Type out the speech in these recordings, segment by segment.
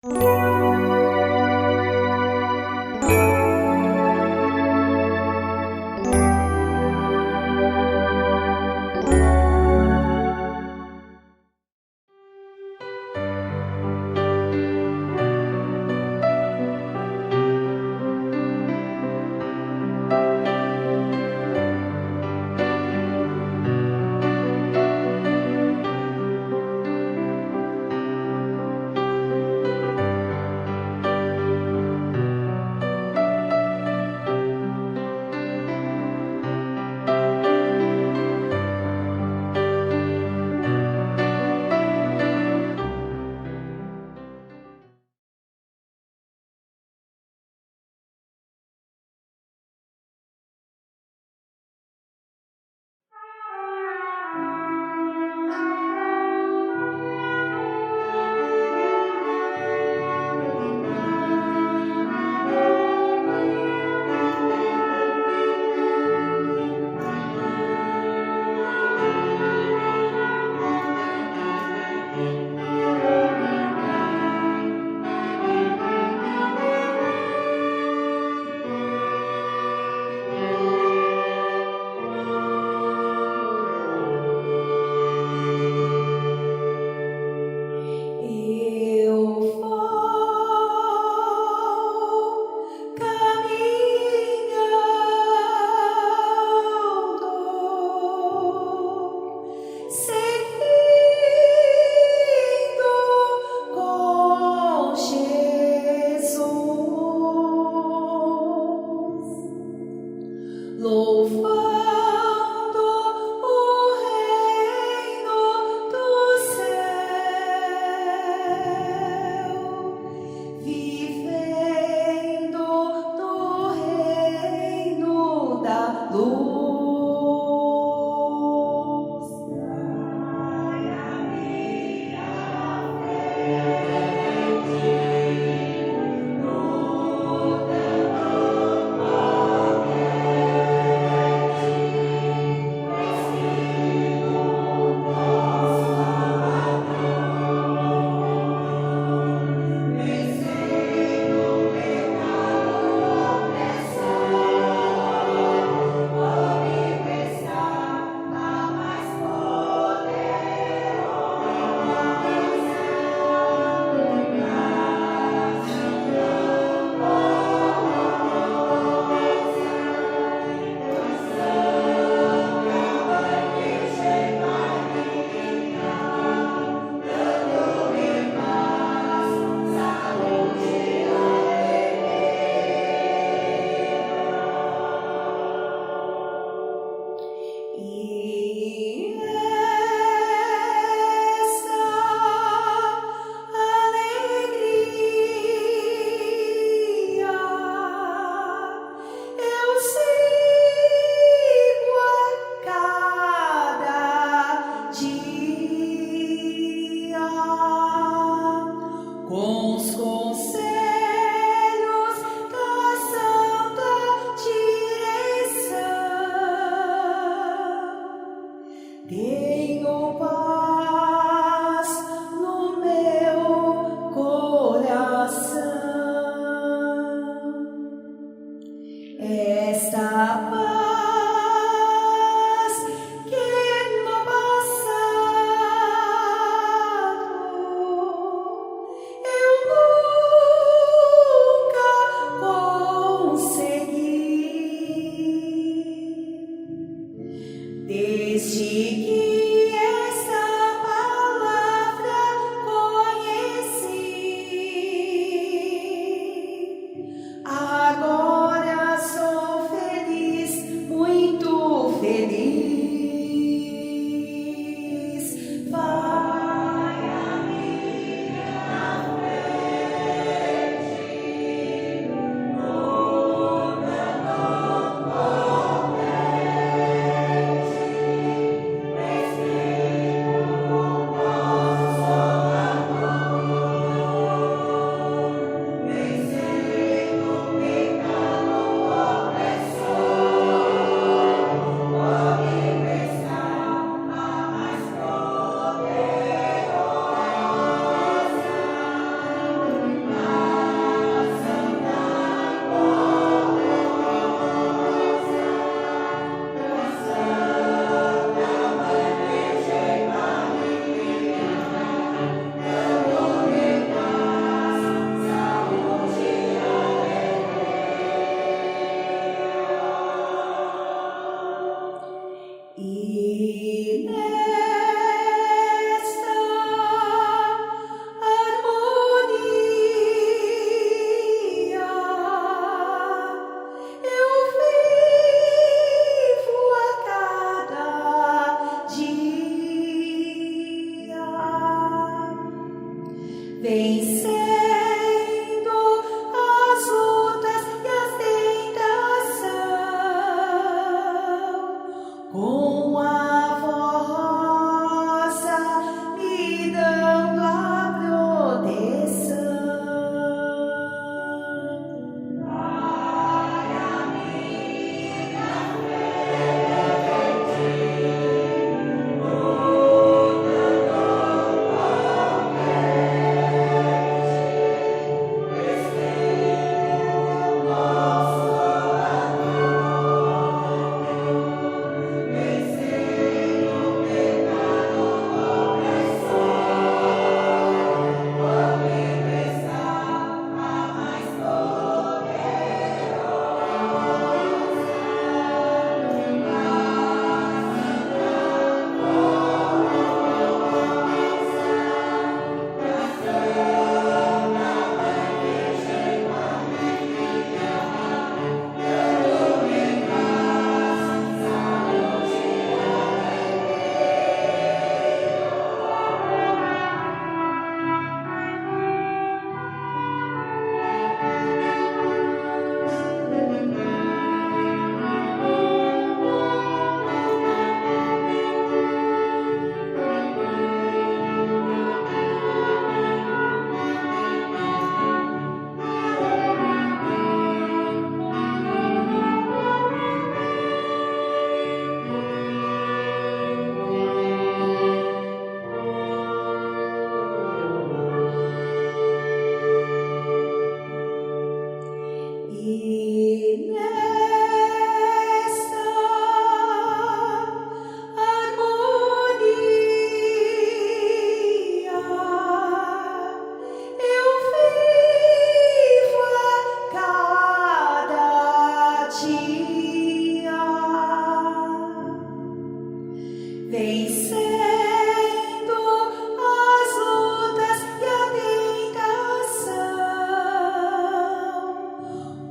Eu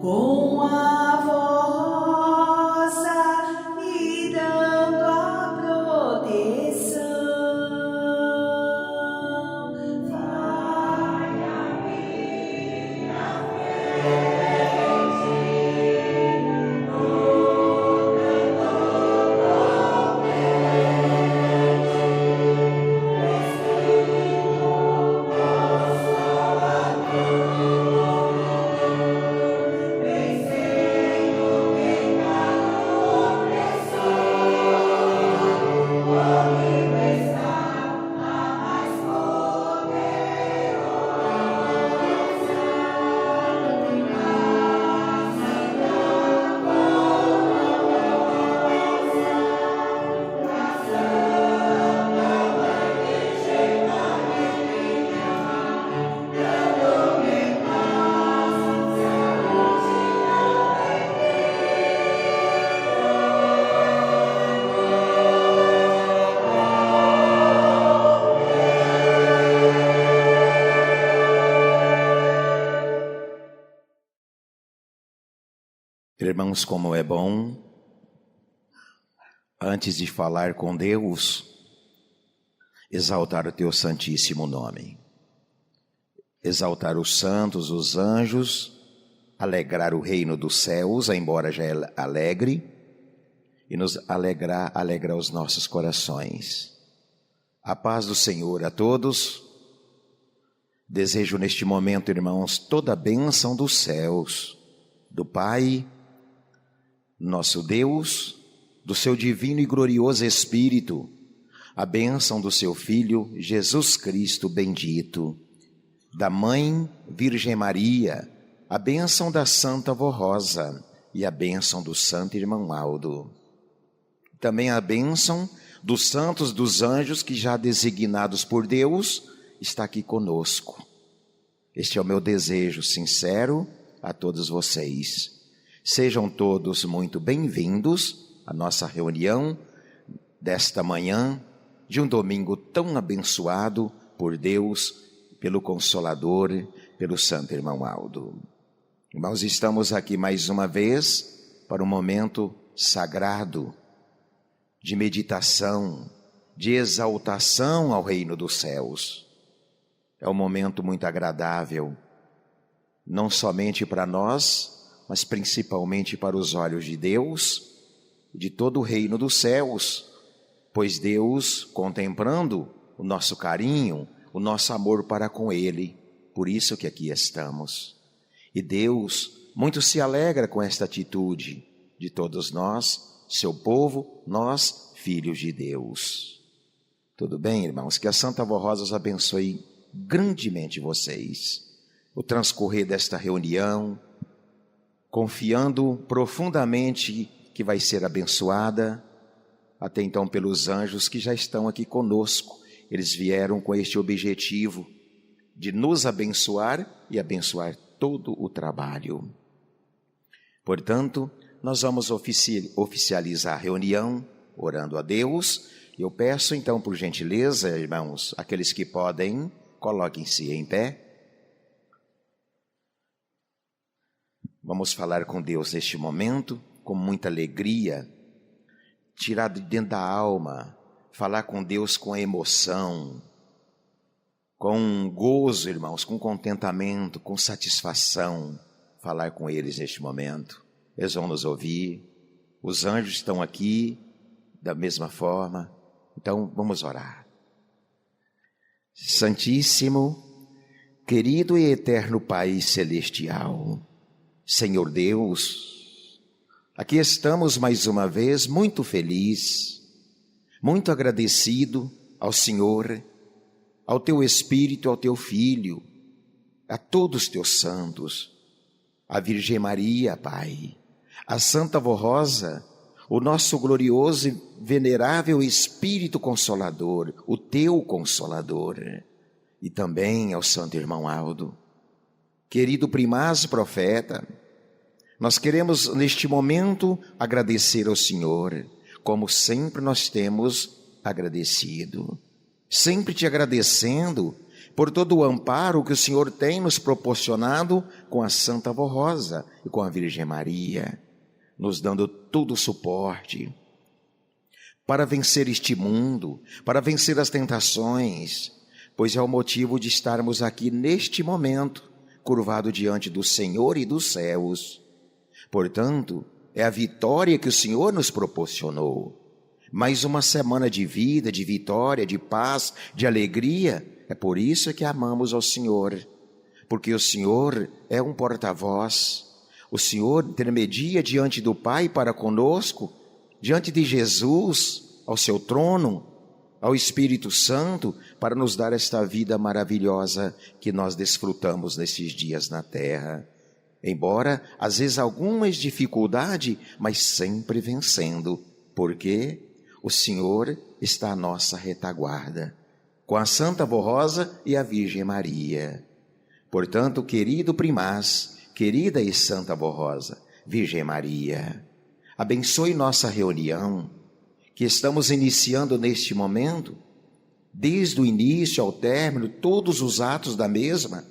com a voz e dando a proteção. Vai a minha frente, Irmãos, como é bom, antes de falar com Deus, exaltar o teu santíssimo nome, exaltar os santos, os anjos, alegrar o reino dos céus, embora já é alegre, e nos alegra os nossos corações. A paz do Senhor a todos. Desejo neste momento, irmãos, toda a bênção dos céus, do Pai, nosso Deus, do seu divino e glorioso Espírito, a bênção do seu Filho, Jesus Cristo bendito, da Mãe Virgem Maria, a bênção da Santa Vó Rosa e a bênção do Santo Irmão Aldo. Também a bênção dos santos, dos anjos que já designados por Deus, está aqui conosco. Este é o meu desejo sincero a todos vocês. Sejam todos muito bem-vindos à nossa reunião desta manhã, de um domingo tão abençoado por Deus, pelo Consolador, pelo Santo Irmão Aldo. Nós estamos aqui mais uma vez para um momento sagrado, de meditação, de exaltação ao reino dos céus. É um momento muito agradável, não somente para nós, mas principalmente para os olhos de Deus, de todo o reino dos céus, pois Deus, contemplando o nosso carinho, o nosso amor para com Ele, por isso que aqui estamos. E Deus muito se alegra com esta atitude de todos nós, seu povo, nós, filhos de Deus. Tudo bem, irmãos? Que a Santa Vó Rosa os abençoe grandemente vocês. O transcorrer desta reunião, confiando profundamente que vai ser abençoada, até então pelos anjos que já estão aqui conosco. Eles vieram com este objetivo de nos abençoar e abençoar todo o trabalho. Portanto, nós vamos oficializar a reunião, orando a Deus. Eu peço então, por gentileza, irmãos, aqueles que podem, coloquem-se em pé. Vamos falar com Deus neste momento, com muita alegria, tirar de dentro da alma, falar com Deus com emoção, com gozo, irmãos, com contentamento, com satisfação, falar com eles neste momento. Eles vão nos ouvir, os anjos estão aqui da mesma forma, então vamos orar. Santíssimo, querido e eterno Pai Celestial, Senhor Deus, aqui estamos mais uma vez muito feliz, muito agradecido ao Senhor, ao Teu Espírito, ao Teu Filho, a todos os Teus santos, a Virgem Maria, Pai, a Santa Vó Rosa, o nosso glorioso e venerável Espírito Consolador, o Teu Consolador, e também ao Santo Irmão Aldo. Querido primaz profeta, nós queremos neste momento agradecer ao Senhor, como sempre nós temos agradecido, sempre te agradecendo por todo o amparo que o Senhor tem nos proporcionado com a Santa Avó Rosa e com a Virgem Maria, nos dando todo o suporte para vencer este mundo, para vencer as tentações, pois é o motivo de estarmos aqui neste momento, curvado diante do Senhor e dos céus. Portanto, é a vitória que o Senhor nos proporcionou. Mais uma semana de vida, de vitória, de paz, de alegria. É por isso que amamos ao Senhor, porque o Senhor é um porta-voz. O Senhor intermedia diante do Pai para conosco, diante de Jesus, ao seu trono, ao Espírito Santo, para nos dar esta vida maravilhosa que nós desfrutamos nesses dias na terra. Embora, às vezes, algumas dificuldades, mas sempre vencendo, porque o Senhor está à nossa retaguarda, com a Santa Avó Rosa e a Virgem Maria. Portanto, querido primaz, querida e Santa Avó Rosa, Virgem Maria, abençoe nossa reunião, que estamos iniciando neste momento, desde o início ao término, todos os atos da mesma,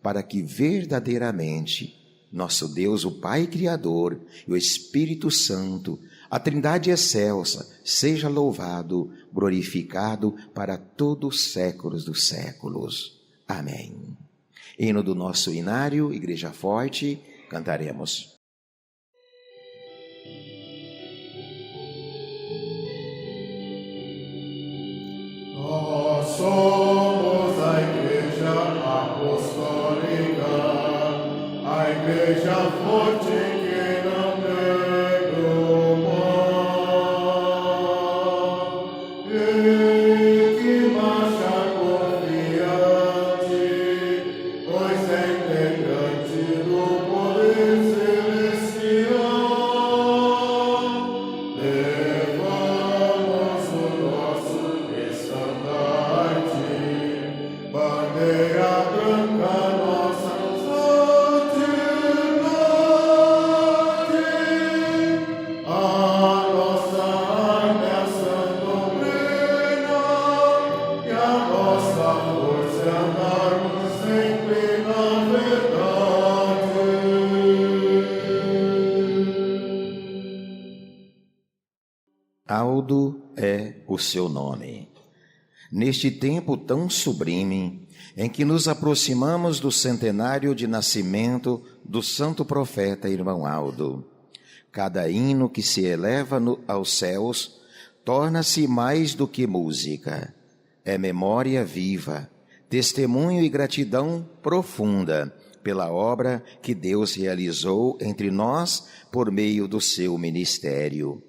para que verdadeiramente nosso Deus, o Pai Criador e o Espírito Santo, a Trindade excelsa, seja louvado, glorificado para todos os séculos dos séculos. Amém. Hino do nosso inário, Igreja Forte, cantaremos. Nós somos a Igreja Apostólica, a Igreja forte que não nega o mal, e que marcha confiante, pois é integrante do poder celestial. Levamos o nosso estandarte, bandeira branca, nossa santidade. A nossa arma é a Santa Doutrina, e a nossa força é andarmos sempre na verdade. Aldo é o seu nome. Neste tempo tão sublime, em que nos aproximamos do centenário de nascimento do santo profeta irmão Aldo, cada hino que se eleva aos céus torna-se mais do que música. É memória viva, testemunho e gratidão profunda pela obra que Deus realizou entre nós por meio do seu ministério.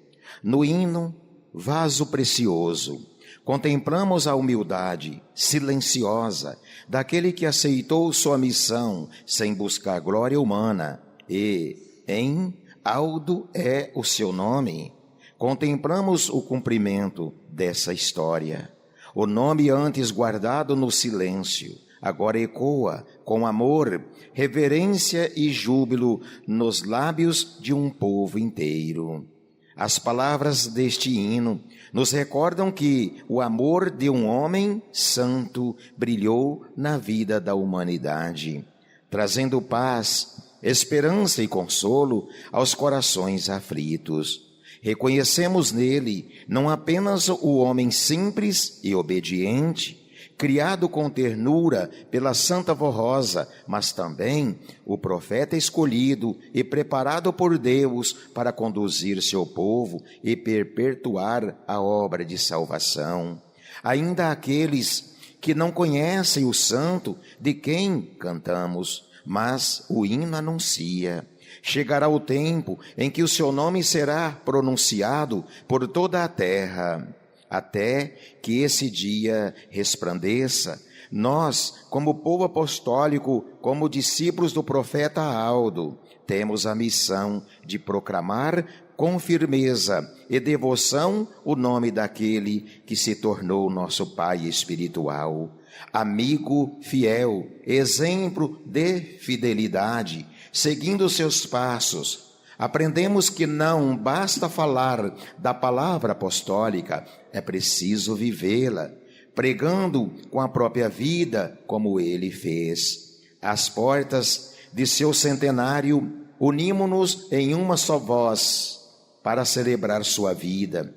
No hino, vaso precioso, contemplamos a humildade silenciosa daquele que aceitou sua missão sem buscar glória humana e, em Aldo é o seu nome, contemplamos o cumprimento dessa história. O nome antes guardado no silêncio, agora ecoa com amor, reverência e júbilo nos lábios de um povo inteiro. As palavras deste hino nos recordam que o amor de um homem santo brilhou na vida da humanidade, trazendo paz, esperança e consolo aos corações aflitos. Reconhecemos nele não apenas o homem simples e obediente, criado com ternura pela Santa Avó Rosa, mas também o profeta escolhido e preparado por Deus para conduzir seu povo e perpetuar a obra de salvação. Ainda aqueles que não conhecem o santo de quem cantamos, mas o hino anuncia. Chegará o tempo em que o seu nome será pronunciado por toda a terra. Até que esse dia resplandeça, nós, como povo apostólico, como discípulos do profeta Aldo, temos a missão de proclamar com firmeza e devoção o nome daquele que se tornou nosso Pai espiritual, amigo fiel, exemplo de fidelidade, seguindo seus passos. Aprendemos que não basta falar da palavra apostólica, é preciso vivê-la, pregando com a própria vida, como ele fez. Às portas de seu centenário, unimo-nos em uma só voz para celebrar sua vida,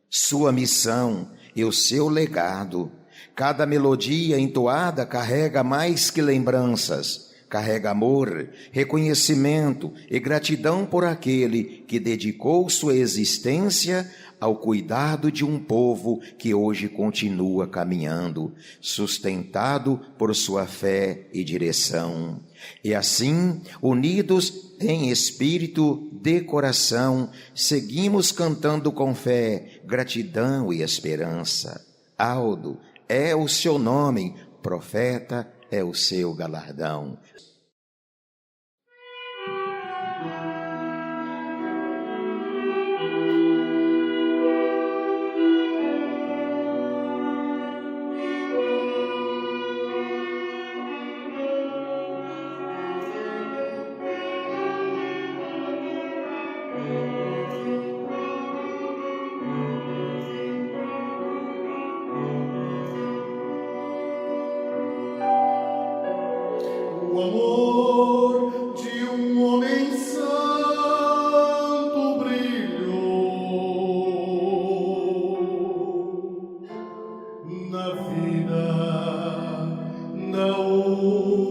sua missão e o seu legado. Cada melodia entoada carrega mais que lembranças, carrega amor, reconhecimento e gratidão por aquele que dedicou sua existência ao cuidado de um povo que hoje continua caminhando, sustentado por sua fé e direção. E assim, unidos em espírito de coração, seguimos cantando com fé, gratidão e esperança. Aldo é o seu nome, profeta é o seu galardão. O amor de um homem santo brilhou na vida da humanidade,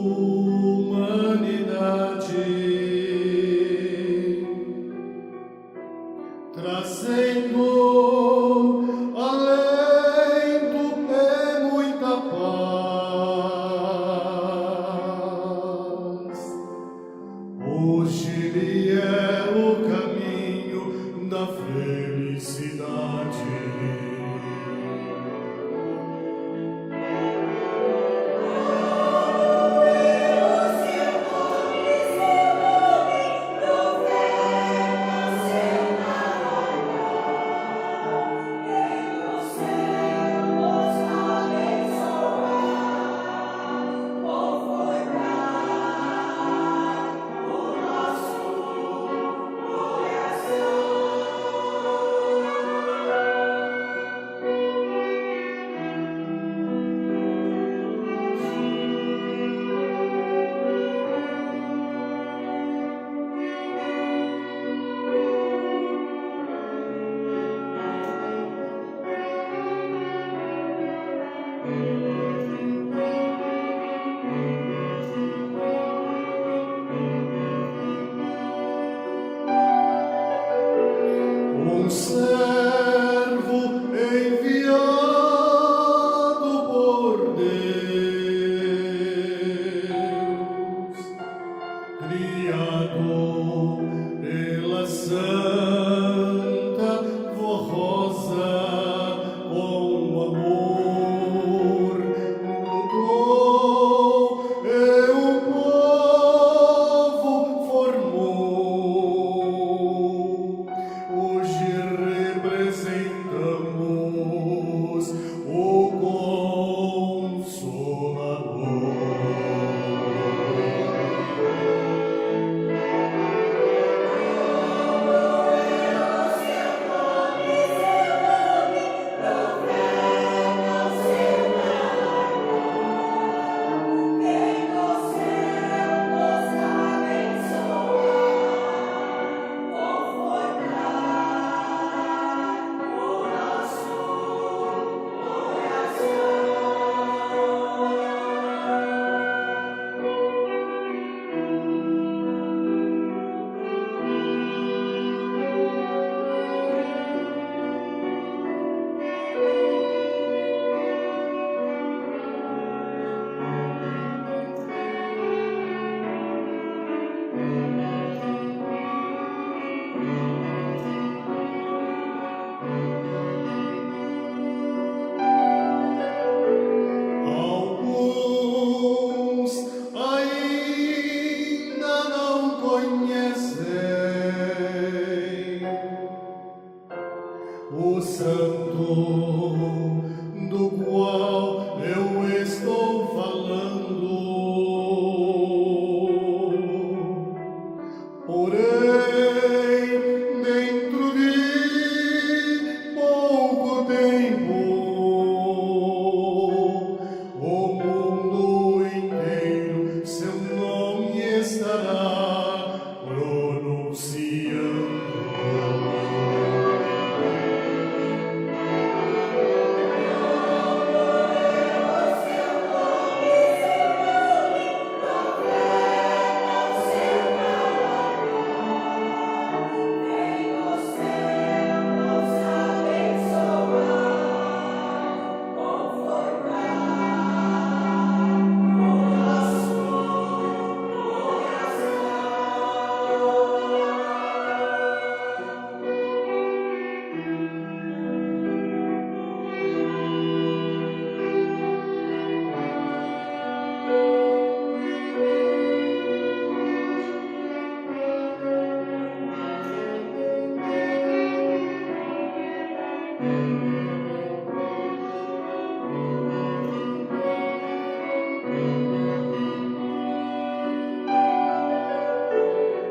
trazendo alento e muita paz. Hoje ele é o caminho da felicidade.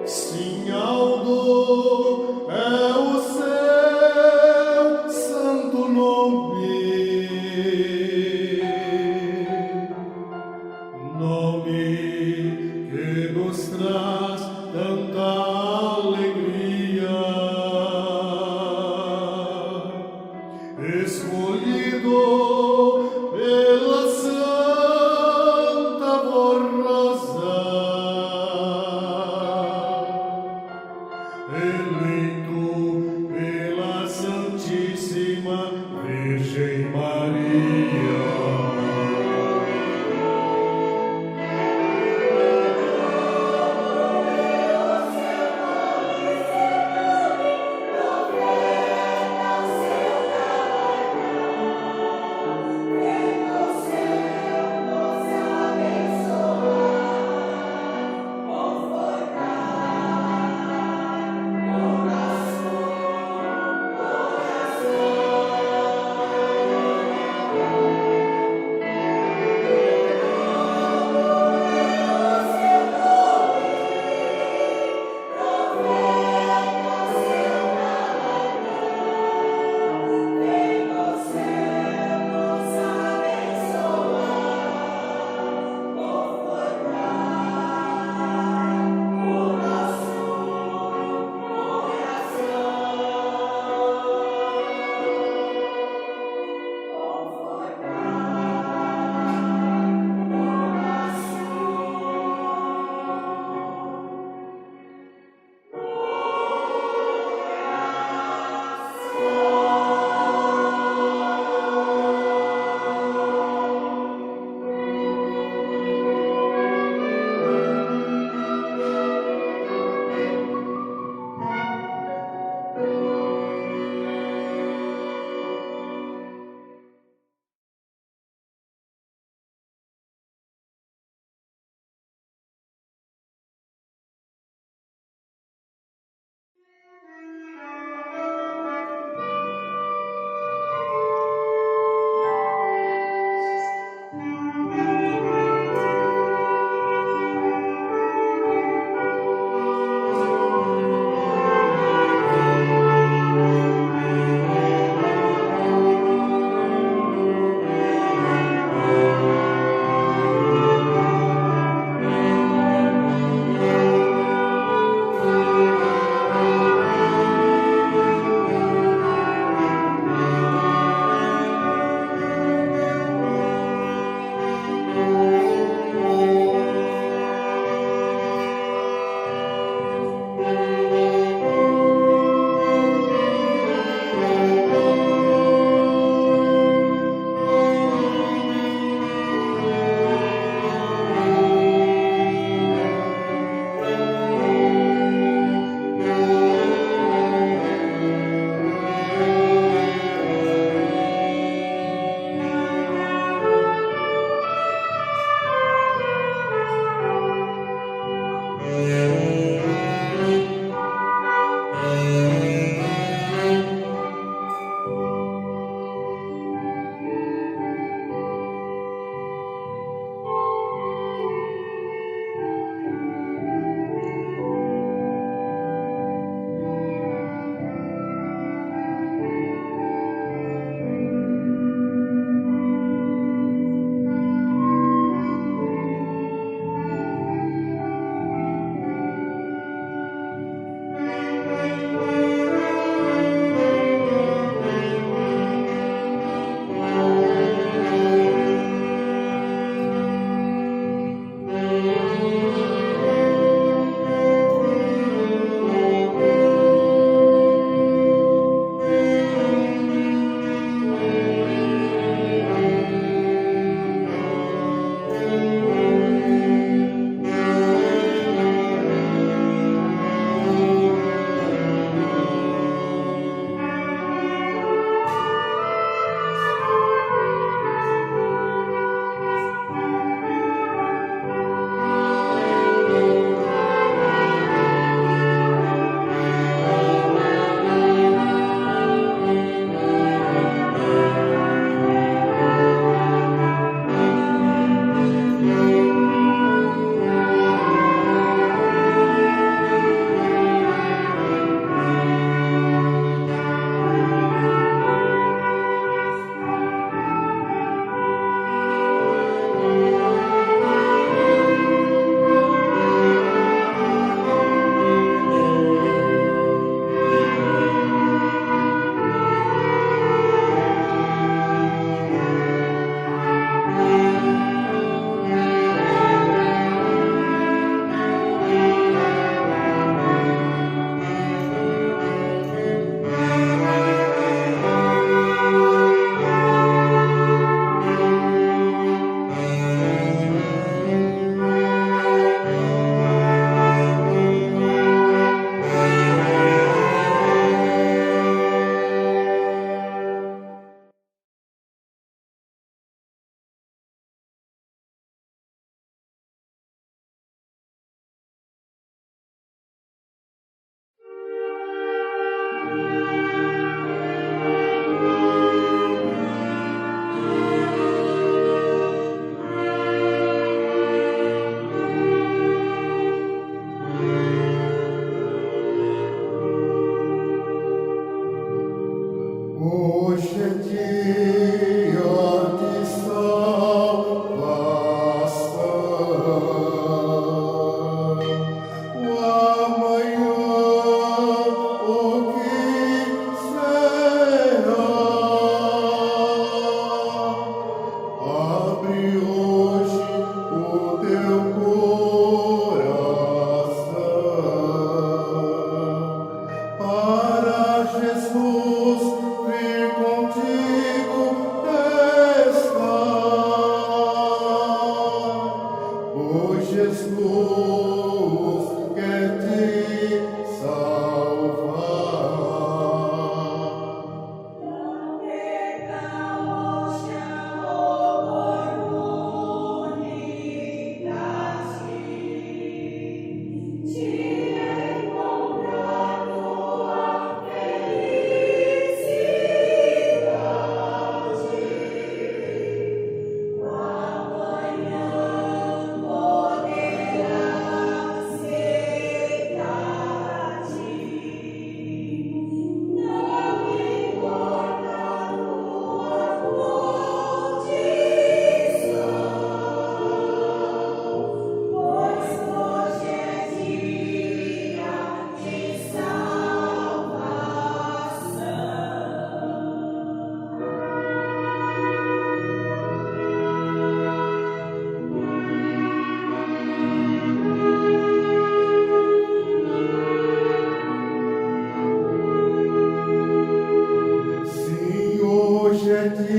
Sim, Aldo é o seu santo nome, nome que nos traz tanta alegria, escolhido pela Santa Rosa, eleito pela Santíssima Virgem Maria.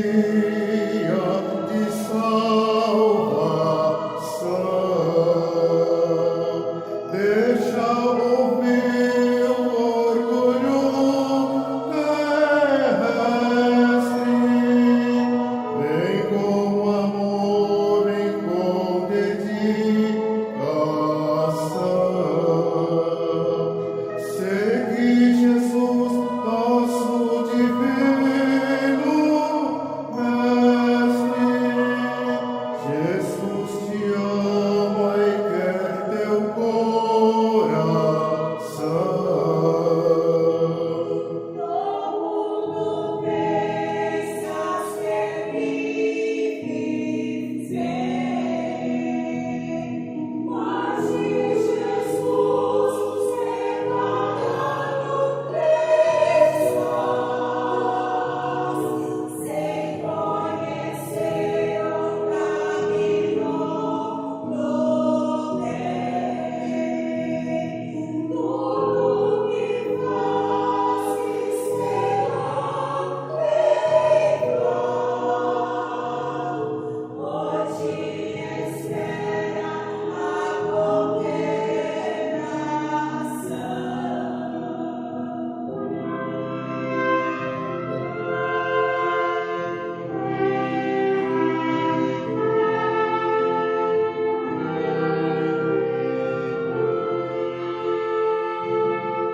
dia de salvação. Deixa ouvir o orgulho terrestre. Vem com amor e com dedicação. Segui Jesus, nosso divino Mestre. Jesus te ama e quer teu coração. No mundo pensas que vives bem, mas de Jesus separado estás, sem conhecer o caminho do bem. Tudo que fazes será feito. Hoje espera a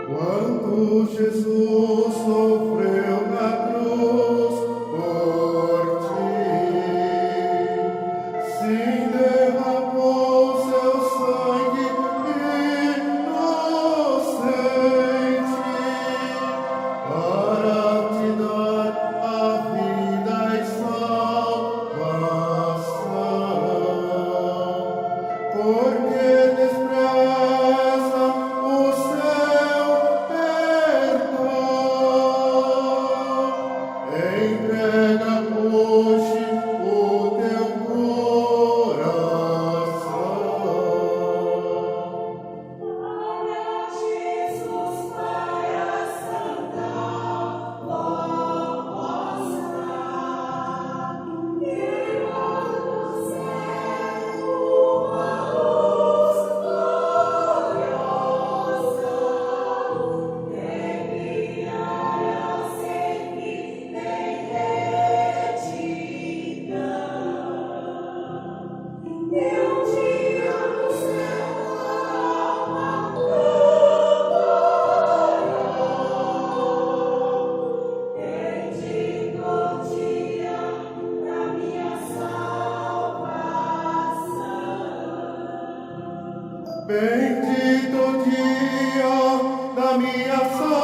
Quando Jesus sofreu na cruz por ti, sim, derramou seu sangue inocente para te dar a vida e salvação. Porque despreza o seu perdão, entrega hoje o teu coração. Para Jesus vai a santa vossa, irmão do céu, uma luz gloriosa, brilhará sempre em retidão. E um dia no céu uma bendito dia da minha salvação. Bendito dia da minha salvação.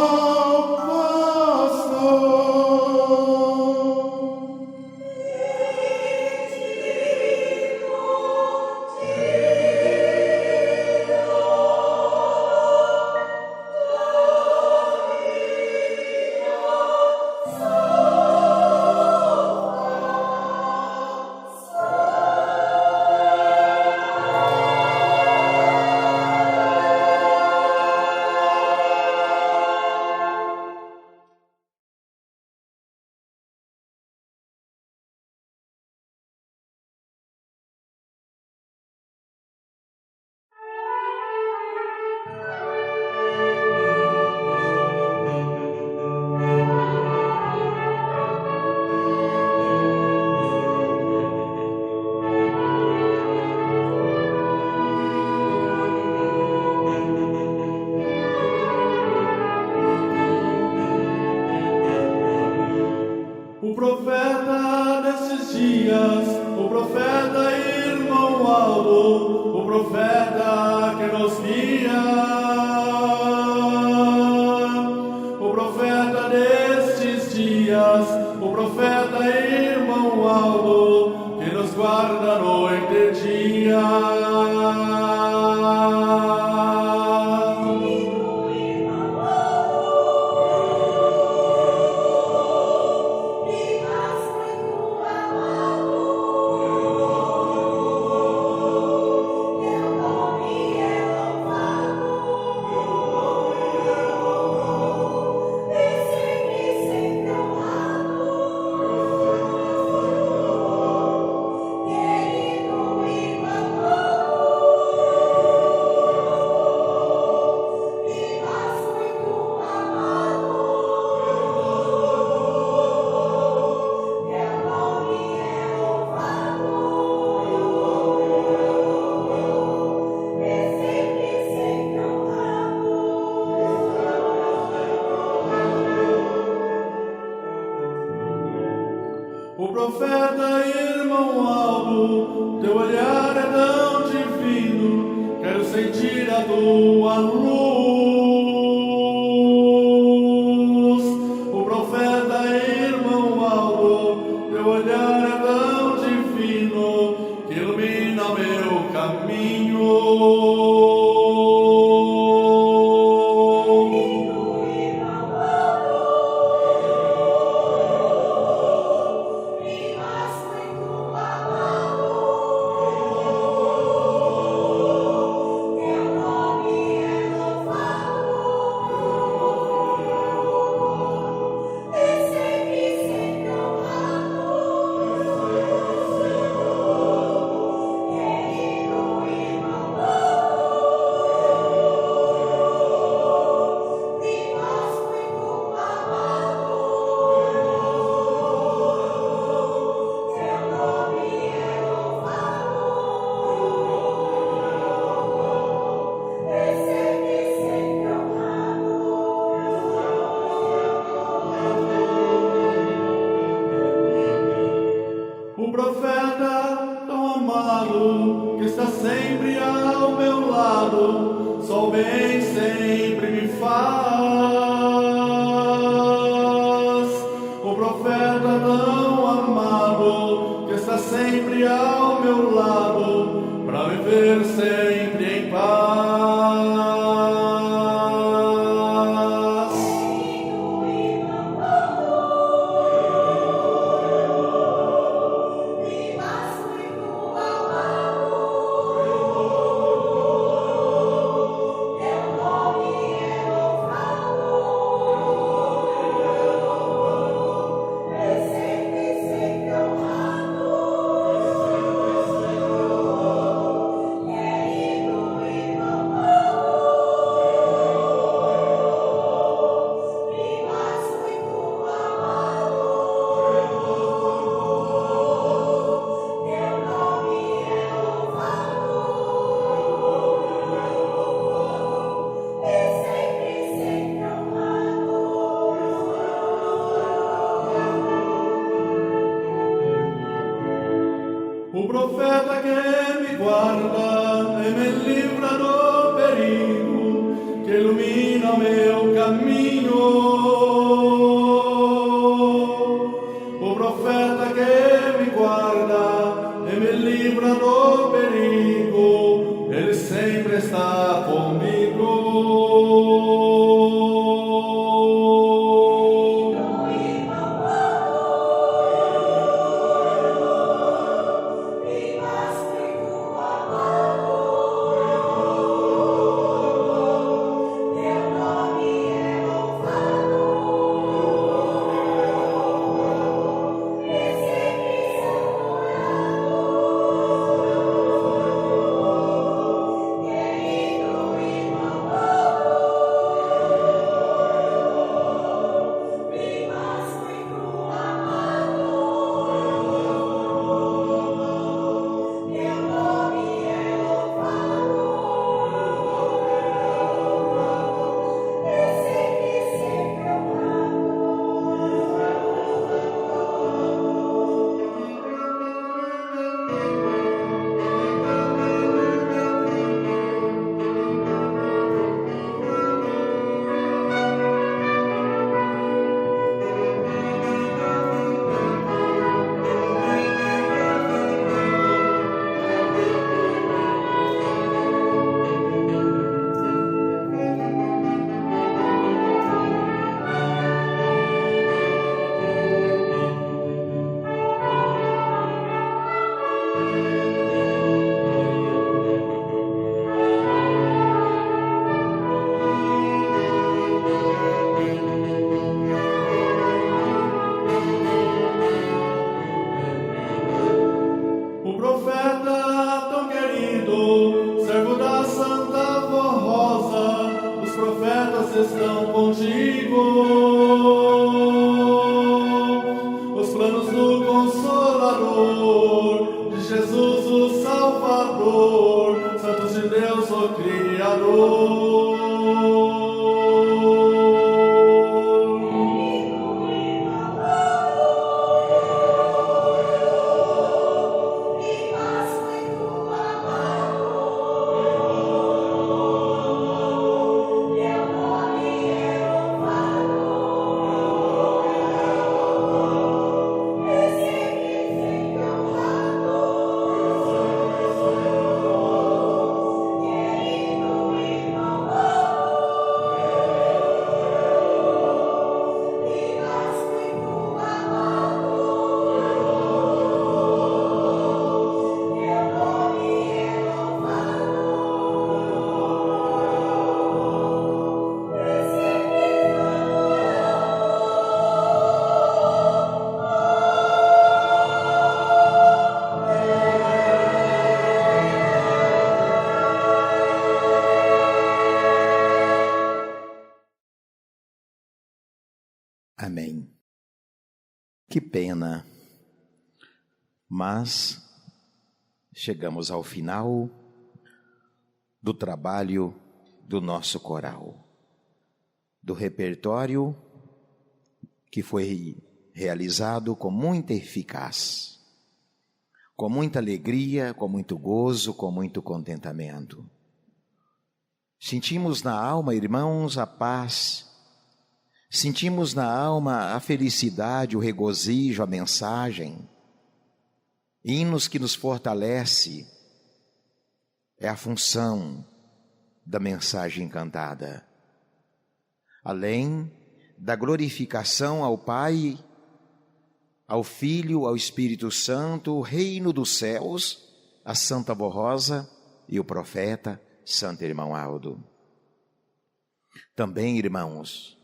tua luz. O profeta irmão Aldo, teu olhar é tão divino que ilumina meu caminho. O profeta tão amado, que está sempre ao meu lado, só o bem sempre me faz. O profeta tão amado, que está sempre ao meu lado, para viver sempre em paz. O profeta que me guarda e me livra do perigo, que ilumina meu caminho. O profeta que me guarda e me livra do perigo, ele sempre está comigo. Estão contigo os planos do Consolador, de Jesus o Salvador, Santos de Deus o Criador. Amém. Que pena, mas chegamos ao final do trabalho do nosso coral, do repertório que foi realizado com muita eficácia, com muita alegria, com muito gozo, com muito contentamento. Sentimos na alma, irmãos, a paz, sentimos na alma a felicidade, o regozijo, a mensagem, hinos que nos fortalece. É a função da mensagem cantada. Além da glorificação ao Pai, ao Filho, ao Espírito Santo, o reino dos céus, a Santa Avó Rosa e o profeta Santo Irmão Aldo. Também, irmãos,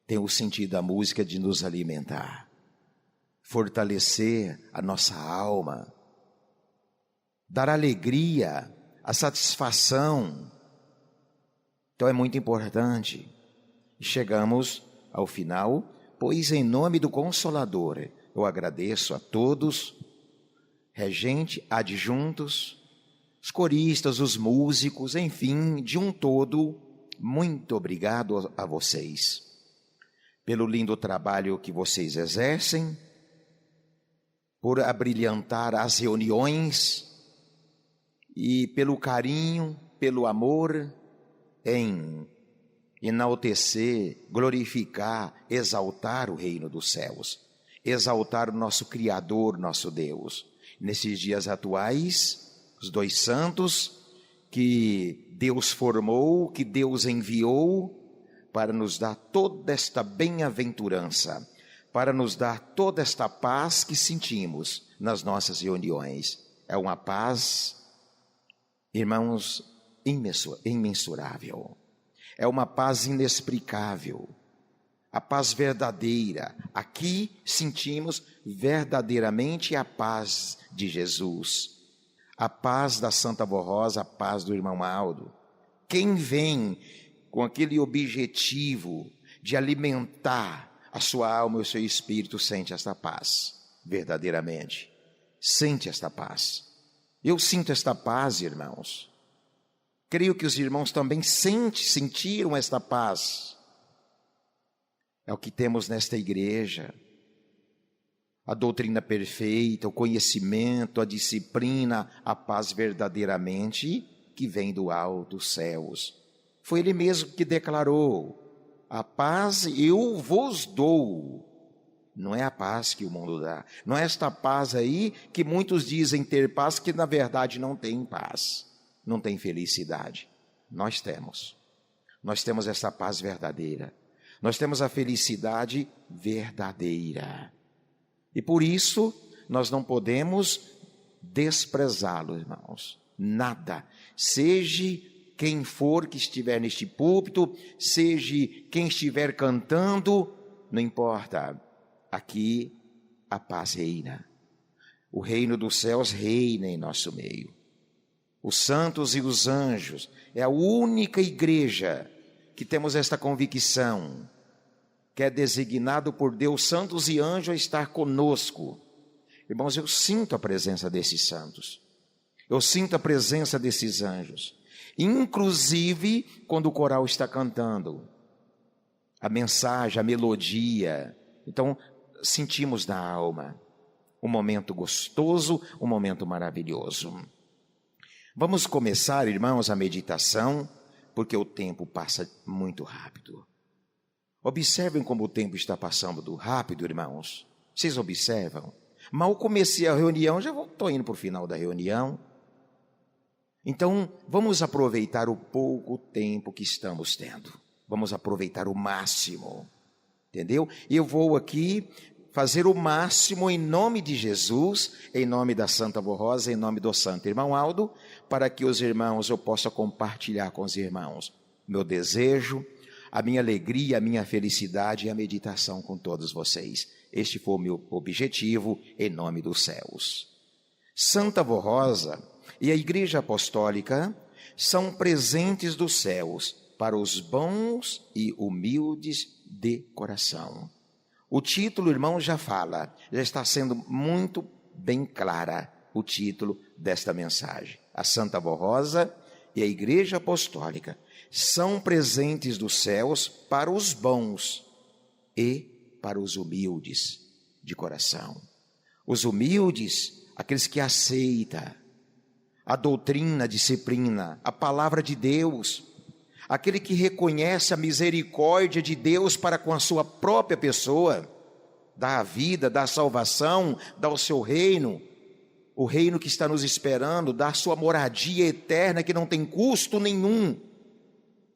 tem o sentido da música de nos alimentar, fortalecer a nossa alma, dar alegria, a satisfação. Então é muito importante. Chegamos ao final, pois em nome do Consolador, eu agradeço a todos, regente, adjuntos, os coristas, os músicos, enfim, de um todo, muito obrigado a vocês, pelo lindo trabalho que vocês exercem, por abrilhantar as reuniões e pelo carinho, pelo amor em enaltecer, glorificar, exaltar o reino dos céus, exaltar o nosso Criador, nosso Deus. Nesses dias atuais, os dois santos que Deus formou, que Deus enviou para nos dar toda esta bem-aventurança, para nos dar toda esta paz que sentimos nas nossas reuniões. É uma paz, irmãos, imensurável. É uma paz inexplicável, a paz verdadeira. Aqui sentimos verdadeiramente a paz de Jesus, a paz da Santa Avó Rosa, a paz do irmão Aldo. Quem vem com aquele objetivo de alimentar a sua alma e o seu espírito sente esta paz, verdadeiramente. Sente esta paz. Eu sinto esta paz, irmãos. Creio que os irmãos também sentiram esta paz. É o que temos nesta igreja. A doutrina perfeita, o conhecimento, a disciplina, a paz verdadeiramente que vem do alto dos céus. Foi Ele mesmo que declarou: a paz eu vos dou. Não é a paz que o mundo dá. Não é esta paz aí que muitos dizem ter paz, que na verdade não tem paz. Não tem felicidade. Nós temos. Nós temos essa paz verdadeira. Nós temos a felicidade verdadeira. E por isso, nós não podemos desprezá-lo, irmãos. Nada. Seja quem for que estiver neste púlpito, seja quem estiver cantando, não importa. Aqui a paz reina. O reino dos céus reina em nosso meio. Os santos e os anjos, é a única igreja que temos esta convicção, que é designado por Deus, santos e anjos, a estar conosco. Irmãos, eu sinto a presença desses santos, eu sinto a presença desses anjos, inclusive quando o coral está cantando, a mensagem, a melodia. Então, sentimos na alma um momento gostoso, um momento maravilhoso. Vamos começar, irmãos, a meditação, porque o tempo passa muito rápido. Observem como o tempo está passando rápido, irmãos. Vocês observam? Mal comecei a reunião, já estou indo para o final da reunião. Então, vamos aproveitar o pouco tempo que estamos tendo. Vamos aproveitar o máximo, entendeu? Eu vou aqui fazer o máximo em nome de Jesus, em nome da Santa Avó Rosa, em nome do Santo Irmão Aldo, para que os irmãos, eu possa compartilhar com os irmãos meu desejo, a minha alegria, a minha felicidade e a meditação com todos vocês. Este foi o meu objetivo em nome dos céus. Santa Avó Rosa e a Igreja Apostólica são presentes dos céus para os bons e humildes de coração. O título, irmão, já fala, já está sendo muito bem clara o título desta mensagem. A Santa Avó Rosa e a Igreja Apostólica são presentes dos céus para os bons e para os humildes de coração. Os humildes, aqueles que aceitam a doutrina, a disciplina, a palavra de Deus, aquele que reconhece a misericórdia de Deus para com a sua própria pessoa, dá a vida, dá a salvação, dá o seu reino, o reino que está nos esperando, dá a sua moradia eterna que não tem custo nenhum,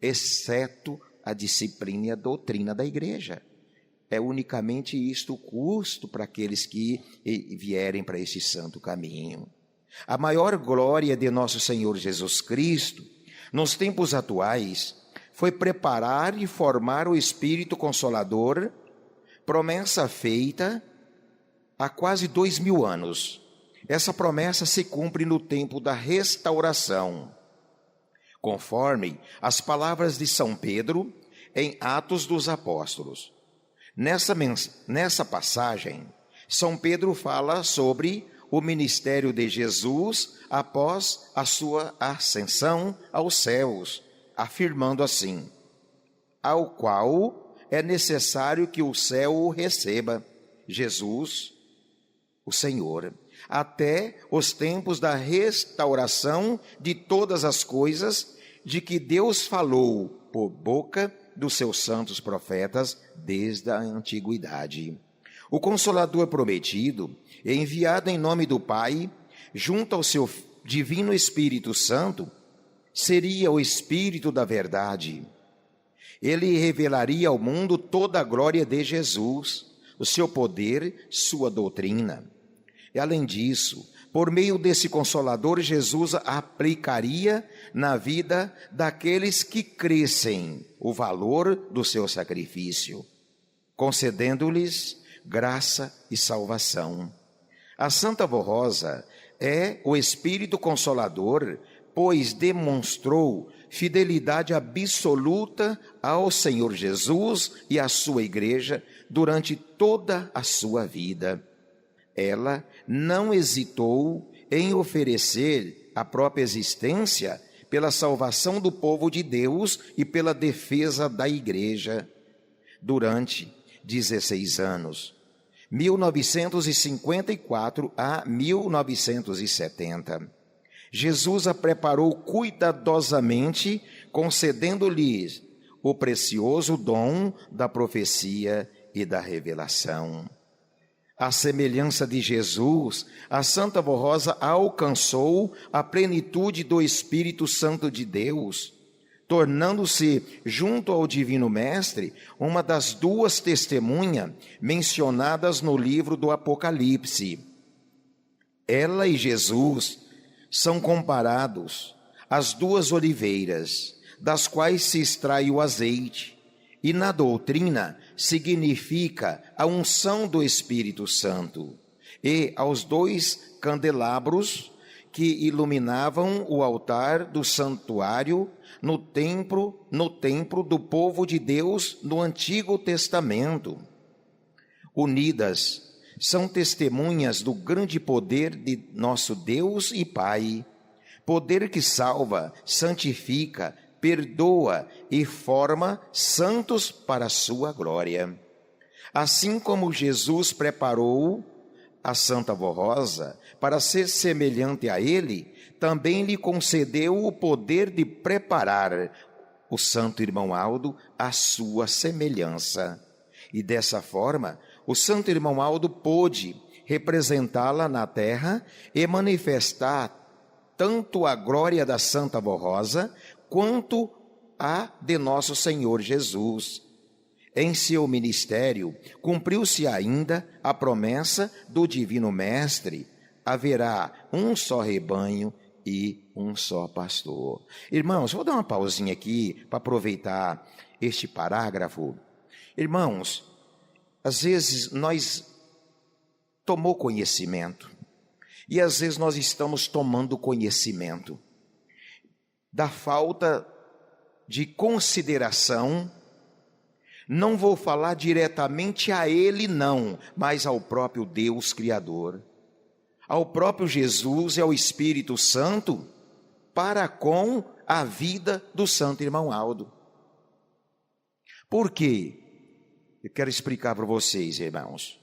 exceto a disciplina e a doutrina da igreja. É unicamente isto o custo para aqueles que vierem para esse santo caminho. A maior glória de nosso Senhor Jesus Cristo, nos tempos atuais, foi preparar e formar o Espírito Consolador, promessa feita há quase 2000 anos. Essa promessa se cumpre no tempo da restauração, conforme as palavras de São Pedro em Atos dos Apóstolos. Nessa passagem, São Pedro fala sobre o ministério de Jesus após a sua ascensão aos céus, afirmando assim: ao qual é necessário que o céu o receba, Jesus, o Senhor, até os tempos da restauração de todas as coisas, de que Deus falou por boca dos seus santos profetas desde a antiguidade. O Consolador prometido, enviado em nome do Pai, junto ao seu divino Espírito Santo, seria o Espírito da verdade. Ele revelaria ao mundo toda a glória de Jesus, o seu poder, sua doutrina. E além disso, por meio desse Consolador, Jesus aplicaria na vida daqueles que crescem o valor do seu sacrifício, concedendo-lhes graça e salvação. A Santa Avó Rosa é o Espírito Consolador, pois demonstrou fidelidade absoluta ao Senhor Jesus e à sua igreja durante toda a sua vida. Ela não hesitou em oferecer a própria existência pela salvação do povo de Deus e pela defesa da igreja durante 16 anos, 1954 a 1970. Jesus a preparou cuidadosamente, concedendo-lhes o precioso dom da profecia e da revelação. À semelhança de Jesus, a Santa Avó Rosa alcançou a plenitude do Espírito Santo de Deus, tornando-se, junto ao Divino Mestre, uma das duas testemunhas mencionadas no livro do Apocalipse. Ela e Jesus são comparados às duas oliveiras, das quais se extrai o azeite, e na doutrina significa a unção do Espírito Santo, e aos dois candelabros que iluminavam o altar do santuário no templo do povo de Deus no Antigo Testamento. Unidas, são testemunhas do grande poder de nosso Deus e Pai, poder que salva, santifica, perdoa e forma santos para a sua glória. Assim como Jesus preparou a Santa Avó Rosa para ser semelhante a ele, também lhe concedeu o poder de preparar o Santo Irmão Aldo à sua semelhança. E dessa forma, o Santo Irmão Aldo pôde representá-la na terra e manifestar tanto a glória da Santa Avó Rosa quanto a de nosso Senhor Jesus. Em seu ministério, cumpriu-se ainda a promessa do Divino Mestre: haverá um só rebanho e um só pastor. Irmãos, vou dar uma pausinha aqui para aproveitar este parágrafo. Irmãos, às vezes nós tomamos conhecimento, e às vezes nós estamos tomando conhecimento da falta de consideração Não vou falar diretamente a ele, não, mas ao próprio Deus Criador, ao próprio Jesus e ao Espírito Santo, para com a vida do santo irmão Aldo. Por quê? Eu quero explicar para vocês, irmãos.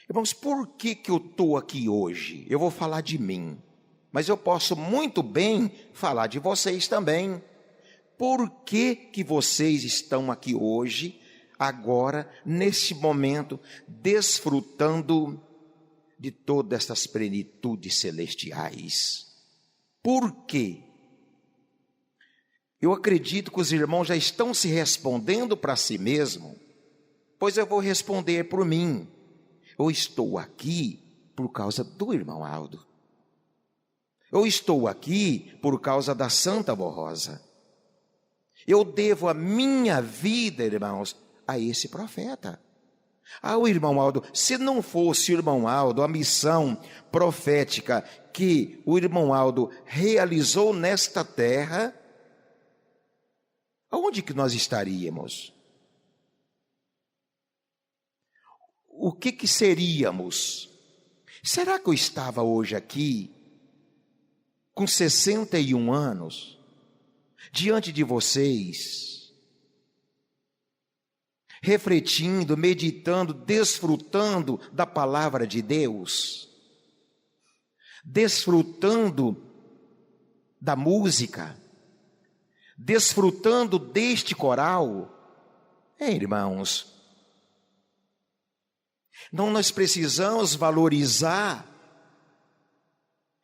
Irmãos, por que eu estou aqui hoje? Eu vou falar de mim, mas eu posso muito bem falar de vocês também. Por que vocês estão aqui hoje, agora, nesse momento, desfrutando de todas essas plenitudes celestiais? Por quê? Eu acredito que os irmãos já estão se respondendo para si mesmo, pois eu vou responder por mim. Eu estou aqui por causa do irmão Aldo. Eu estou aqui por causa da Santa Avó Rosa. Eu devo a minha vida, irmãos, a esse profeta. O irmão Aldo, se não fosse o irmão Aldo, a missão profética que o irmão Aldo realizou nesta terra, aonde que nós estaríamos? O que seríamos? Será que eu estava hoje aqui, com 61 anos, diante de vocês, refletindo, meditando, desfrutando da palavra de Deus, desfrutando da música, desfrutando deste coral? Irmãos, então nós precisamos valorizar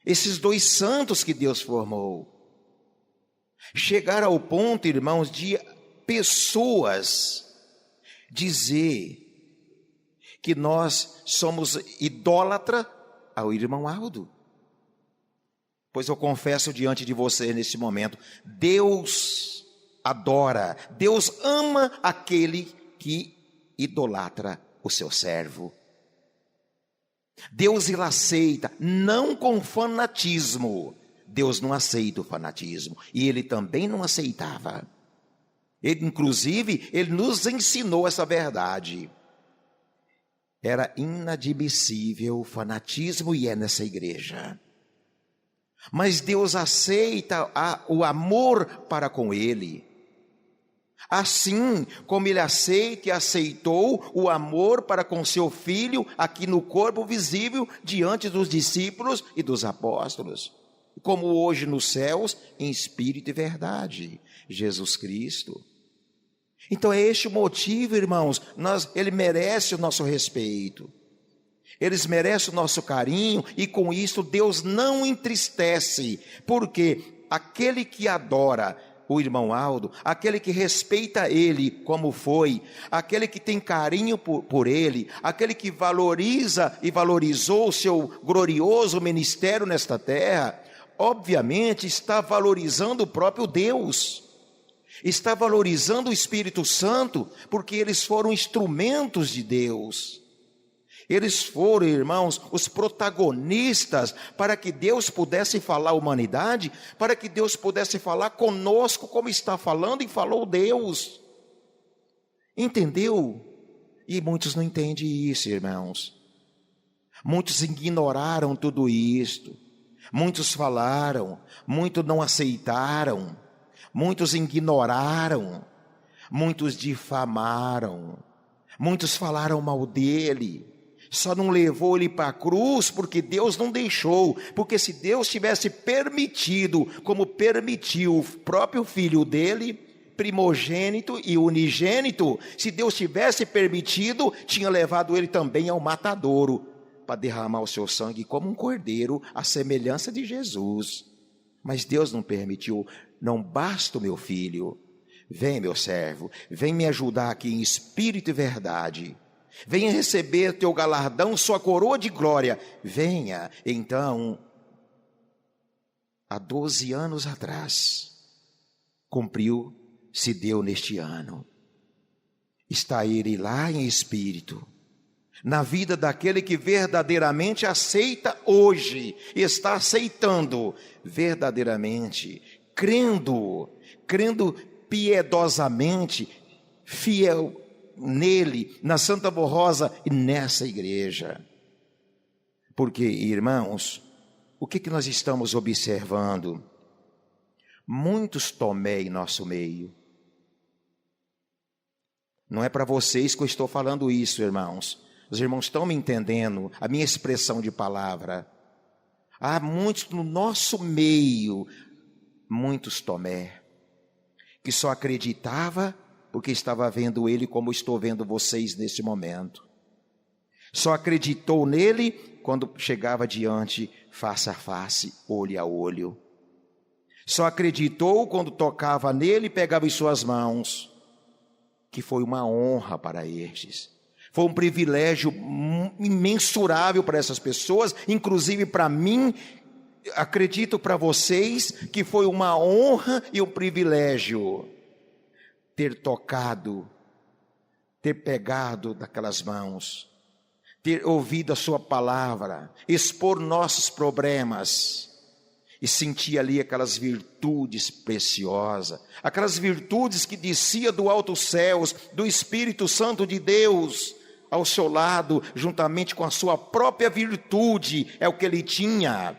esses dois santos que Deus formou. Chegar ao ponto, irmãos, de pessoas dizer que nós somos idólatra ao irmão Aldo. Pois eu confesso diante de você nesse momento, Deus adora, Deus ama aquele que idolatra o seu servo. Deus ele aceita, não com fanatismo. Deus não aceita o fanatismo, e ele também não aceitava. Inclusive, ele nos ensinou essa verdade. Era inadmissível o fanatismo, e é nessa igreja. Mas Deus aceita o amor para com ele. Assim como ele aceita e aceitou o amor para com seu filho aqui no corpo visível diante dos discípulos e dos apóstolos. Como hoje nos céus, em espírito e verdade, Jesus Cristo. Então é este o motivo, irmãos, ele merece o nosso respeito. Eles merecem o nosso carinho, e com isso Deus não entristece, porque aquele que adora o irmão Aldo, aquele que respeita ele como foi, aquele que tem carinho por ele, aquele que valoriza e valorizou o seu glorioso ministério nesta terra, obviamente está valorizando o próprio Deus, está valorizando o Espírito Santo, porque eles foram instrumentos de Deus. Eles foram, irmãos, os protagonistas para que Deus pudesse falar à humanidade, para que Deus pudesse falar conosco como está falando e falou Deus. Entendeu? E muitos não entendem isso, irmãos. Muitos ignoraram tudo isto. Muitos falaram, muitos não aceitaram, muitos ignoraram, muitos difamaram, muitos falaram mal dele. Só não levou ele para a cruz porque Deus não deixou. Porque se Deus tivesse permitido, como permitiu o próprio filho dele, primogênito e unigênito, se Deus tivesse permitido, tinha levado ele também ao matadouro, para derramar o seu sangue como um cordeiro, à semelhança de Jesus. Mas Deus não permitiu. Não basta o meu filho. Vem, meu servo, vem me ajudar aqui em espírito e verdade. Venha receber teu galardão, sua coroa de glória. Venha. Então, há 12 anos atrás, se deu neste ano. Está ele lá em espírito, na vida daquele que verdadeiramente aceita hoje, está aceitando verdadeiramente, crendo piedosamente, fiel nele, na Santa Avó Rosa e nessa igreja. Porque, irmãos, o que nós estamos observando? Muitos Tomé em nosso meio. Não é para vocês que eu estou falando isso, irmãos. Os irmãos estão me entendendo a minha expressão de palavra. Há muitos no nosso meio, muitos Tomé, que só acreditava porque estava vendo ele como estou vendo vocês nesse momento. Só acreditou nele quando chegava diante, face a face, olho a olho. Só acreditou quando tocava nele e pegava em suas mãos, que foi uma honra para estes. Foi um privilégio imensurável para essas pessoas, inclusive para mim. Acredito para vocês que foi uma honra e um privilégio ter tocado, ter pegado daquelas mãos, ter ouvido a sua palavra, expor nossos problemas e sentir ali aquelas virtudes preciosas, aquelas virtudes que descia do alto céus, do Espírito Santo de Deus ao seu lado, juntamente com a sua própria virtude, é o que ele tinha,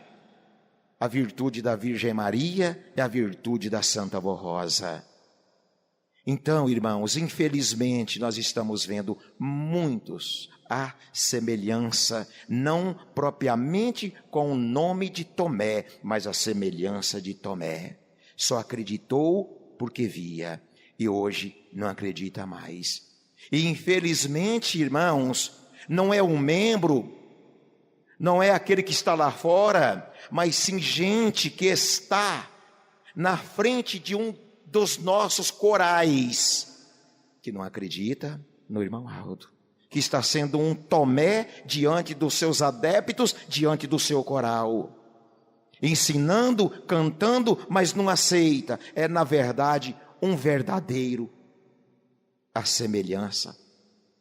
a virtude da Virgem Maria e a virtude da Santa Avó Rosa. Então, irmãos, infelizmente nós estamos vendo muitos a semelhança, não propriamente com o nome de Tomé, mas a semelhança de Tomé. Só acreditou porque via e hoje não acredita mais. E infelizmente, irmãos, não é um membro, não é aquele que está lá fora, mas sim gente que está na frente de um dos nossos corais, que não acredita no irmão Aldo, que está sendo um Tomé diante dos seus adeptos, diante do seu coral, ensinando, cantando, mas não aceita. É na verdade um verdadeiro, a semelhança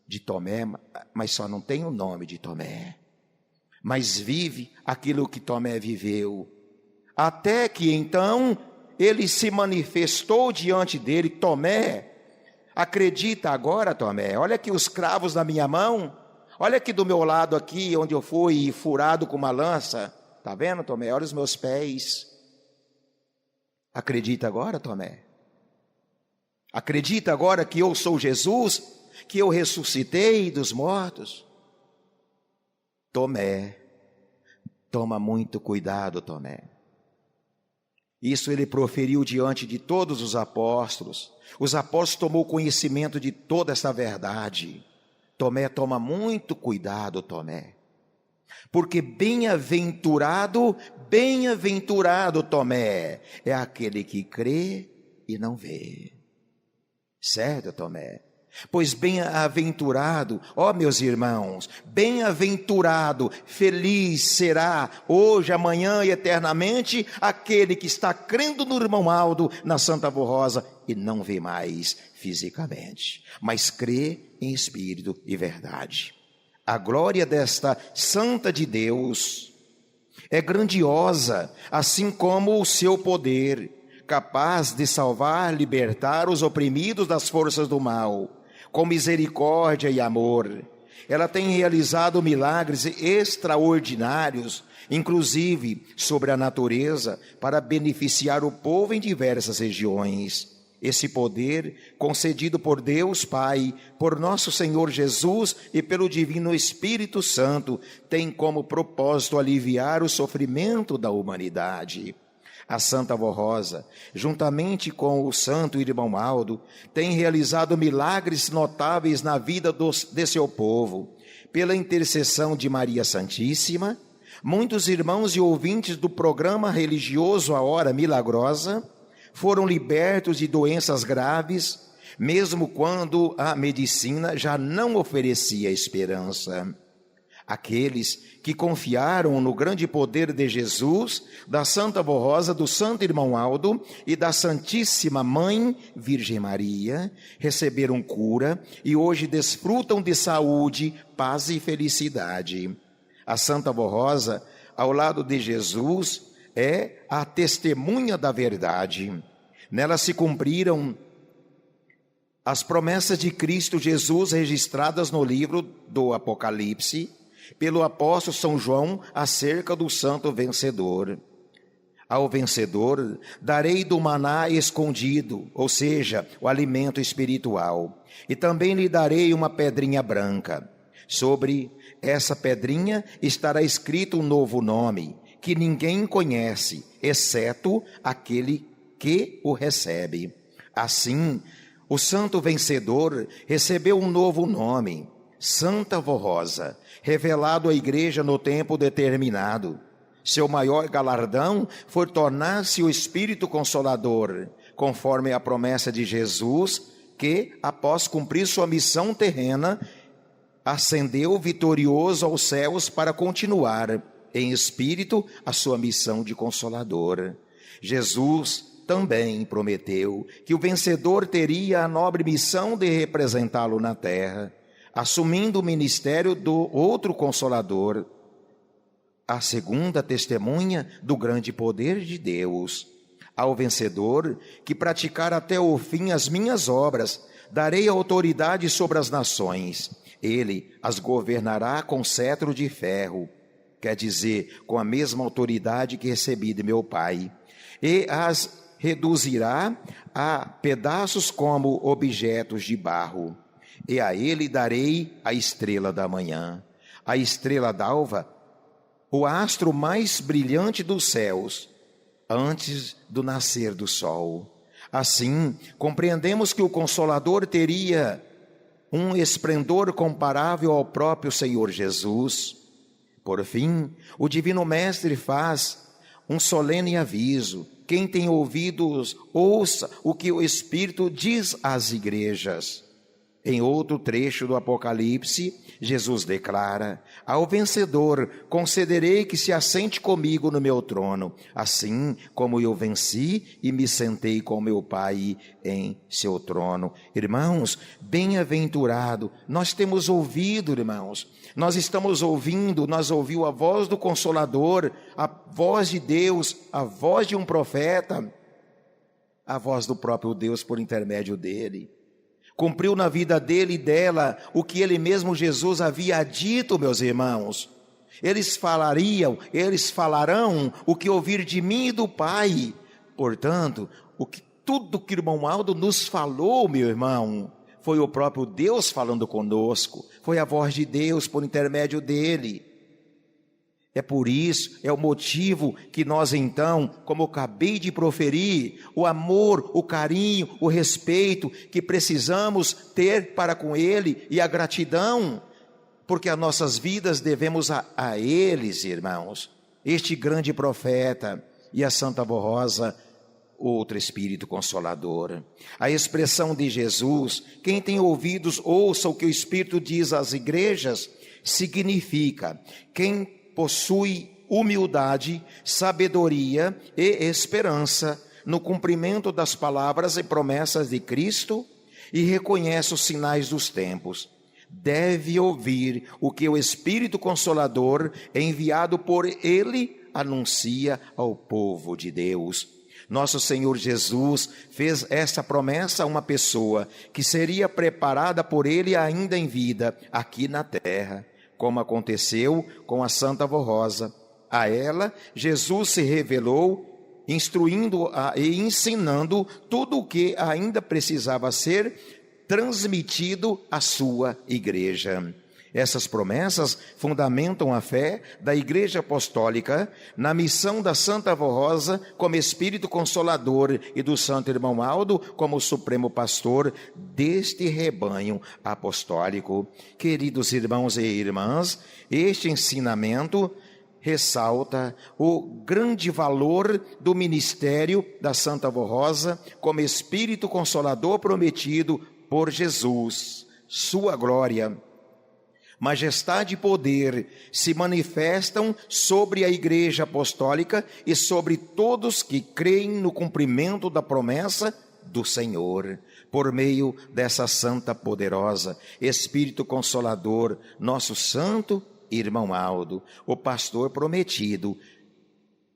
de Tomé, mas só não tem o nome de Tomé, mas vive aquilo que Tomé viveu, até que então ele se manifestou diante dele. Tomé, acredita agora, Tomé? Olha aqui os cravos na minha mão, olha aqui do meu lado aqui, onde eu fui furado com uma lança, tá vendo, Tomé? Olha os meus pés. Acredita agora, Tomé? Acredita agora que eu sou Jesus, que eu ressuscitei dos mortos? Tomé, toma muito cuidado, Tomé. Isso ele proferiu diante de todos os apóstolos. Os apóstolos tomou conhecimento de toda essa verdade. Tomé, toma muito cuidado, Tomé. Porque bem-aventurado, Tomé, é aquele que crê e não vê. Certo, Tomé? Pois bem-aventurado, ó meus irmãos, bem-aventurado, feliz será hoje, amanhã e eternamente aquele que está crendo no irmão Aldo, na Santa Avó Rosa e não vê mais fisicamente, mas crê em espírito e verdade. A glória desta Santa de Deus é grandiosa, assim como o seu poder, capaz de salvar, libertar os oprimidos das forças do mal, com misericórdia e amor. Ela tem realizado milagres extraordinários, inclusive sobre a natureza, para beneficiar o povo em diversas regiões. Esse poder, concedido por Deus Pai, por nosso Senhor Jesus e pelo Divino Espírito Santo, tem como propósito aliviar o sofrimento da humanidade. A Santa Avó Rosa, juntamente com o santo irmão Aldo, tem realizado milagres notáveis na vida de seu povo. Pela intercessão de Maria Santíssima, muitos irmãos e ouvintes do programa religioso A Hora Milagrosa foram libertos de doenças graves, mesmo quando a medicina já não oferecia esperança. Aqueles que confiaram no grande poder de Jesus, da Santa Avó Rosa, do Santo Irmão Aldo e da Santíssima Mãe Virgem Maria, receberam cura e hoje desfrutam de saúde, paz e felicidade. A Santa Avó Rosa, ao lado de Jesus, é a testemunha da verdade. Nela se cumpriram As promessas de Cristo Jesus registradas no livro do Apocalipse pelo apóstolo São João acerca do santo vencedor. Ao vencedor darei do maná escondido, ou seja, o alimento espiritual, e também lhe darei uma pedrinha branca. Sobre essa pedrinha estará escrito um novo nome, que ninguém conhece, exceto aquele que o recebe. Assim, o santo vencedor recebeu um novo nome, Santa Vorrosa, revelado à igreja no tempo determinado. Seu maior galardão foi tornar-se o Espírito Consolador, conforme a promessa de Jesus, que, após cumprir sua missão terrena, ascendeu vitorioso aos céus para continuar, em espírito, a sua missão de Consolador. Jesus também prometeu que o vencedor teria a nobre missão de representá-lo na terra, assumindo o ministério do outro Consolador, a segunda testemunha do grande poder de Deus. Ao vencedor, que praticar até o fim as minhas obras, darei autoridade sobre as nações. Ele as governará com cetro de ferro, quer dizer, com a mesma autoridade que recebi de meu Pai, e as reduzirá a pedaços como objetos de barro. E a ele darei a estrela da manhã, a estrela d'alva, o astro mais brilhante dos céus, antes do nascer do sol. Assim, compreendemos que o Consolador teria um esplendor comparável ao próprio Senhor Jesus. Por fim, o Divino Mestre faz um solene aviso: quem tem ouvidos, ouça o que o Espírito diz às igrejas. Em outro trecho do Apocalipse, Jesus declara: ao vencedor concederei que se assente comigo no meu trono, assim como eu venci e me sentei com meu Pai em seu trono. Irmãos, bem-aventurado, nós temos ouvido, irmãos, nós estamos ouvindo, nós ouvimos a voz do Consolador, a voz de Deus, a voz de um profeta, a voz do próprio Deus por intermédio dele. Cumpriu na vida dele e dela o que ele mesmo, Jesus, havia dito, meus irmãos. Eles falarão o que ouvir de mim e do Pai. Portanto, tudo que o irmão Aldo nos falou, meu irmão, foi o próprio Deus falando conosco, foi a voz de Deus por intermédio dele. É por isso, é o motivo que nós então, como eu acabei de proferir, o amor, o carinho, o respeito que precisamos ter para com Ele e a gratidão, porque as nossas vidas devemos a eles, irmãos, este grande profeta e a Santa Vorrosa, outro Espírito Consolador. A expressão de Jesus, quem tem ouvidos ouça o que o Espírito diz às igrejas, significa quem possui humildade, sabedoria e esperança no cumprimento das palavras e promessas de Cristo e reconhece os sinais dos tempos. Deve ouvir o que o Espírito Consolador, enviado por Ele, anuncia ao povo de Deus. Nosso Senhor Jesus fez esta promessa a uma pessoa que seria preparada por Ele ainda em vida aqui na terra, como aconteceu com a Santa Vorrosa. A ela, Jesus se revelou, instruindo e ensinando tudo o que ainda precisava ser transmitido à sua igreja. Essas promessas fundamentam a fé da Igreja Apostólica na missão da Santa Vorrosa como Espírito Consolador e do Santo Irmão Aldo como Supremo Pastor deste rebanho apostólico. Queridos irmãos e irmãs, este ensinamento ressalta o grande valor do ministério da Santa Vorrosa como Espírito Consolador prometido por Jesus. Sua glória, majestade e poder se manifestam sobre a Igreja Apostólica e sobre todos que creem no cumprimento da promessa do Senhor, por meio dessa Santa Poderosa, Espírito Consolador, nosso Santo Irmão Aldo, o pastor prometido,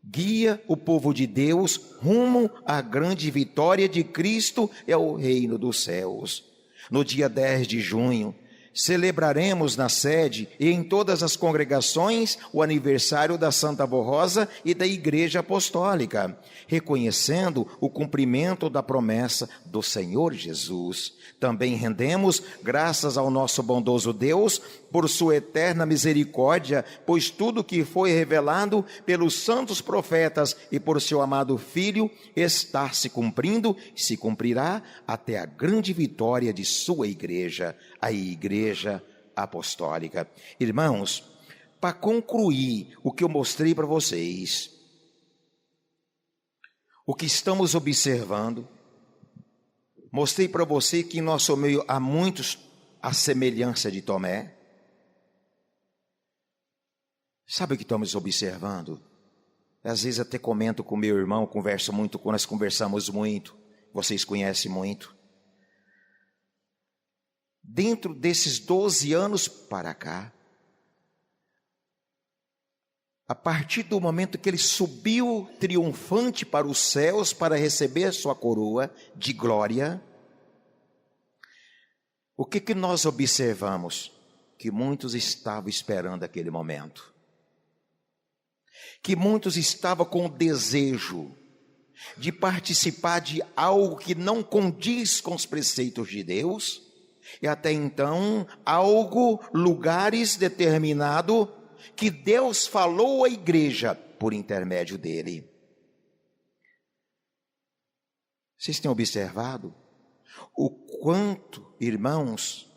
guia o povo de Deus rumo à grande vitória de Cristo e ao reino dos céus. No dia 10 de junho, celebraremos na sede e em todas as congregações o aniversário da Santa Borrosa e da Igreja Apostólica, reconhecendo o cumprimento da promessa do Senhor Jesus. Também rendemos graças ao nosso bondoso Deus por sua eterna misericórdia, pois tudo que foi revelado pelos santos profetas e por seu amado Filho está se cumprindo e se cumprirá até a grande vitória de sua igreja, a Igreja Apostólica. Irmãos, para concluir o que eu mostrei para vocês, o que estamos observando, mostrei para você que em nosso meio há muitos à semelhança de Tomé. Sabe o que estamos observando? Às vezes até comento com meu irmão, converso muito, nós conversamos muito, vocês conhecem muito. Dentro desses 12 anos para cá, a partir do momento que ele subiu triunfante para os céus para receber a sua coroa de glória, o que nós observamos? Que muitos estavam esperando aquele momento. Que muitos estavam com o desejo de participar de algo que não condiz com os preceitos de Deus, e até então, lugares determinados, que Deus falou à igreja por intermédio dele. Vocês têm observado o quanto, irmãos,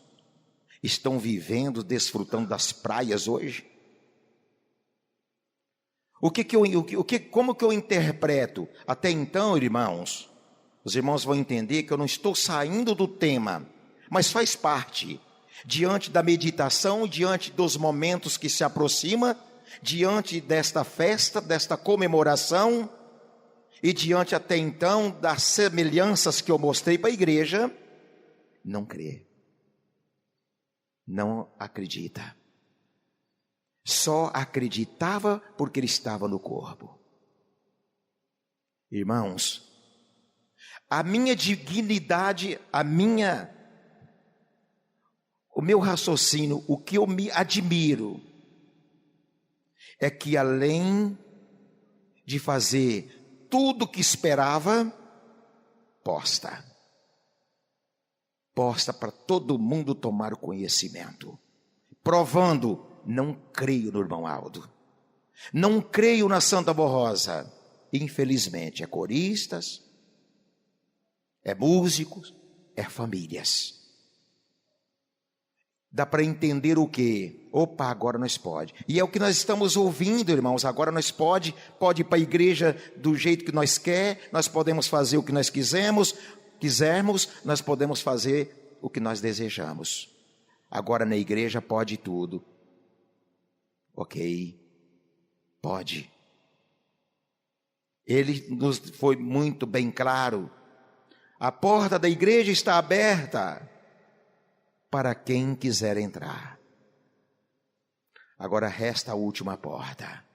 estão vivendo, desfrutando das praias hoje? Como que eu interpreto? Até então, irmãos, os irmãos vão entender que eu não estou saindo do tema, mas faz parte. Diante da meditação, diante dos momentos que se aproxima, diante desta festa, desta comemoração, e diante até então das semelhanças que eu mostrei para a igreja, não crê, não acredita, só acreditava porque ele estava no corpo. Irmãos, a minha dignidade, o meu raciocínio, o que eu me admiro, é que além de fazer tudo o que esperava, posta para todo mundo tomar conhecimento, provando, não creio no irmão Aldo, não creio na Santa Borrosa. Infelizmente, é coristas, é músicos, é famílias. Dá para entender o quê? Opa, agora nós pode. E é o que nós estamos ouvindo, irmãos. Agora nós pode ir para a igreja do jeito que nós quer, nós podemos fazer o que nós quisermos, nós podemos fazer o que nós desejamos. Agora na igreja pode tudo. Ok, pode. Ele nos foi muito bem claro. A porta da igreja está aberta para quem quiser entrar. Agora resta a última porta.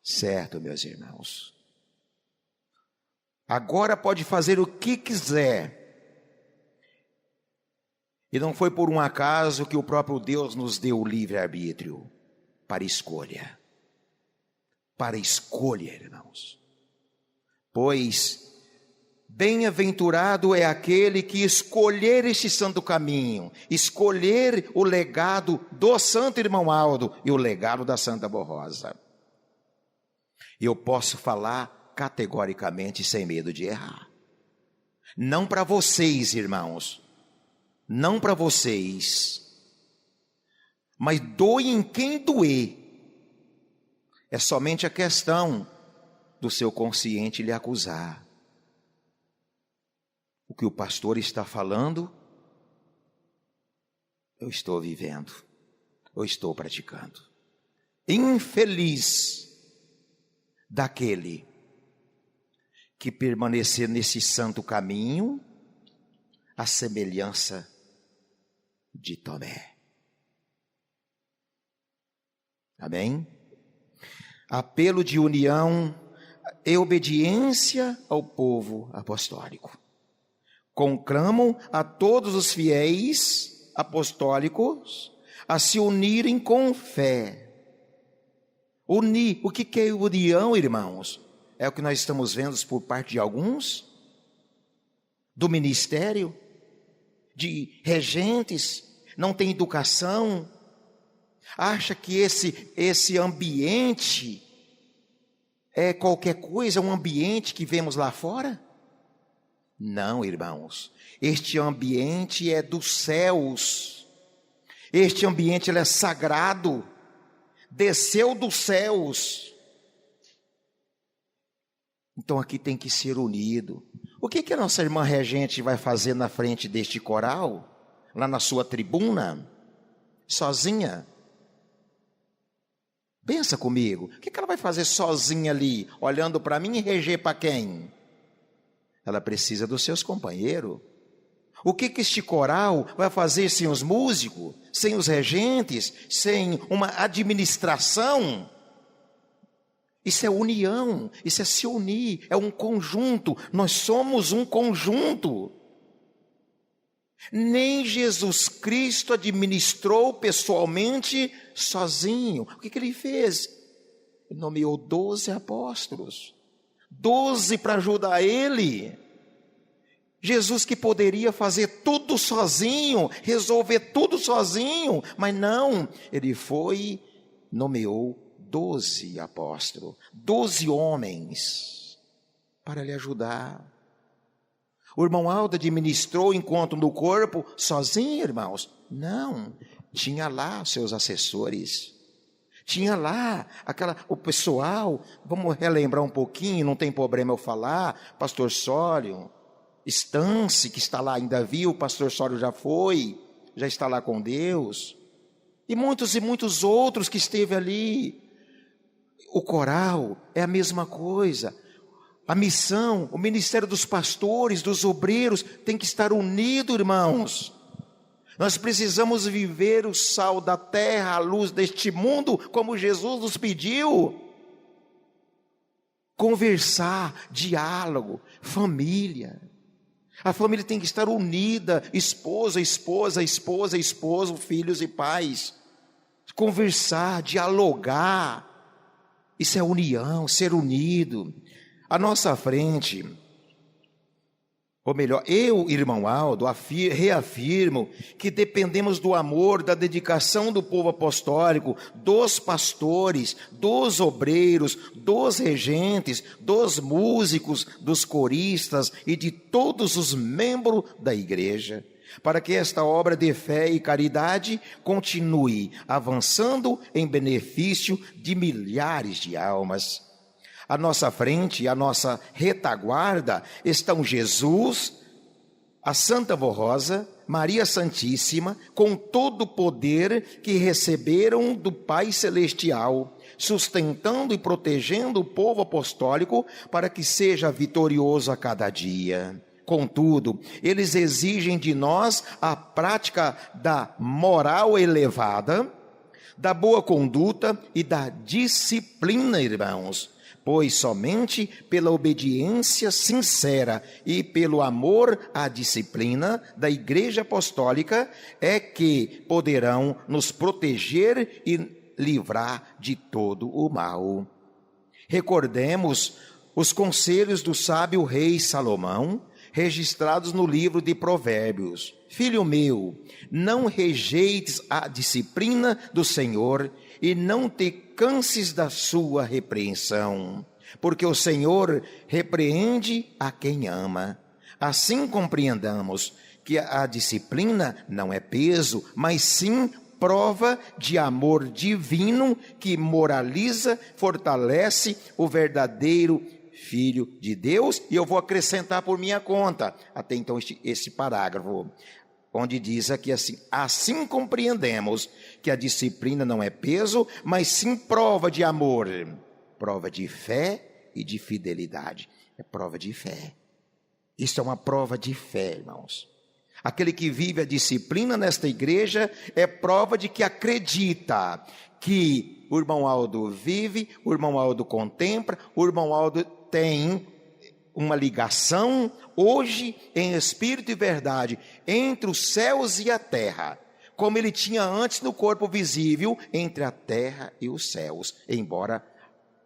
Certo, meus irmãos? Agora pode fazer o que quiser. E não foi por um acaso que o próprio Deus nos deu o livre-arbítrio para escolha. Para escolha, irmãos. Pois bem-aventurado é aquele que escolher este santo caminho, escolher o legado do santo irmão Aldo e o legado da Santa Borrosa. Eu posso falar categoricamente sem medo de errar. Não para vocês, irmãos, não para vocês, mas doe em quem doer. É somente a questão do seu consciente lhe acusar. O que o pastor está falando, eu estou vivendo, eu estou praticando. Infeliz daquele que permanecer nesse santo caminho, a semelhança de Tomé. Amém? Apelo de união e obediência ao povo apostólico. Conclamo a todos os fiéis apostólicos a se unirem com fé. Unir, o que é união, irmãos? É o que nós estamos vendo por parte de alguns, do ministério, de regentes, não tem educação, acha que esse ambiente é qualquer coisa, um ambiente que vemos lá fora? Não, irmãos, este ambiente é dos céus, este ambiente ele é sagrado, desceu dos céus. Então aqui tem que ser unido. O que a nossa irmã regente vai fazer na frente deste coral, lá na sua tribuna, sozinha? Pensa comigo, o que ela vai fazer sozinha ali, olhando para mim e reger para quem? Ela precisa dos seus companheiros. O que este coral vai fazer sem os músicos, sem os regentes, sem uma administração? Isso é união, isso é se unir, é um conjunto, nós somos um conjunto. Nem Jesus Cristo administrou pessoalmente sozinho. O que ele fez? Ele nomeou 12 apóstolos, 12 para ajudar ele. Jesus que poderia fazer tudo sozinho, resolver tudo sozinho, mas não, ele nomeou 12 apóstolos, 12 homens para lhe ajudar. O irmão Aldo administrou o encontro no corpo sozinho, irmãos? Não, tinha lá seus assessores, tinha lá o pessoal, vamos relembrar um pouquinho, não tem problema eu falar, pastor Sólio, Estance, que está lá ainda viu, o pastor Sólio já está lá com Deus, e muitos outros que esteve ali. O coral é a mesma coisa. A missão, o ministério dos pastores, dos obreiros, tem que estar unido, irmãos. Nós precisamos viver o sal da terra, a luz deste mundo, como Jesus nos pediu. Conversar, diálogo, família. A família tem que estar unida, esposa, filhos e pais. Conversar, dialogar. Isso é união, ser unido. À nossa frente, ou melhor, eu, irmão Aldo, reafirmo que dependemos do amor, da dedicação do povo apostólico, dos pastores, dos obreiros, dos regentes, dos músicos, dos coristas e de todos os membros da igreja, para que esta obra de fé e caridade continue avançando em benefício de milhares de almas. À nossa frente, à nossa retaguarda, estão Jesus, a Santa Vó Rosa, Maria Santíssima, com todo o poder que receberam do Pai Celestial, sustentando e protegendo o povo apostólico para que seja vitorioso a cada dia. Contudo, eles exigem de nós a prática da moral elevada, da boa conduta e da disciplina, irmãos, pois somente pela obediência sincera e pelo amor à disciplina da Igreja Apostólica é que poderão nos proteger e livrar de todo o mal. Recordemos os conselhos do sábio rei Salomão, registrados no livro de Provérbios. Filho meu, não rejeites a disciplina do Senhor e não te canses da sua repreensão, porque o Senhor repreende a quem ama. Assim compreendamos que a disciplina não é peso, mas sim prova de amor divino que moraliza, fortalece o verdadeiro Filho de Deus. E eu vou acrescentar por minha conta, até então esse parágrafo, onde diz aqui assim compreendemos que a disciplina não é peso, mas sim prova de amor, prova de fé e de fidelidade. É prova de fé. Isso é uma prova de fé, irmãos. Aquele que vive a disciplina nesta igreja é prova de que acredita que o irmão Aldo vive, o irmão Aldo contempla, o irmão Aldo tem uma ligação, hoje, em espírito e verdade, entre os céus e a terra, como ele tinha antes no corpo visível, entre a terra e os céus, embora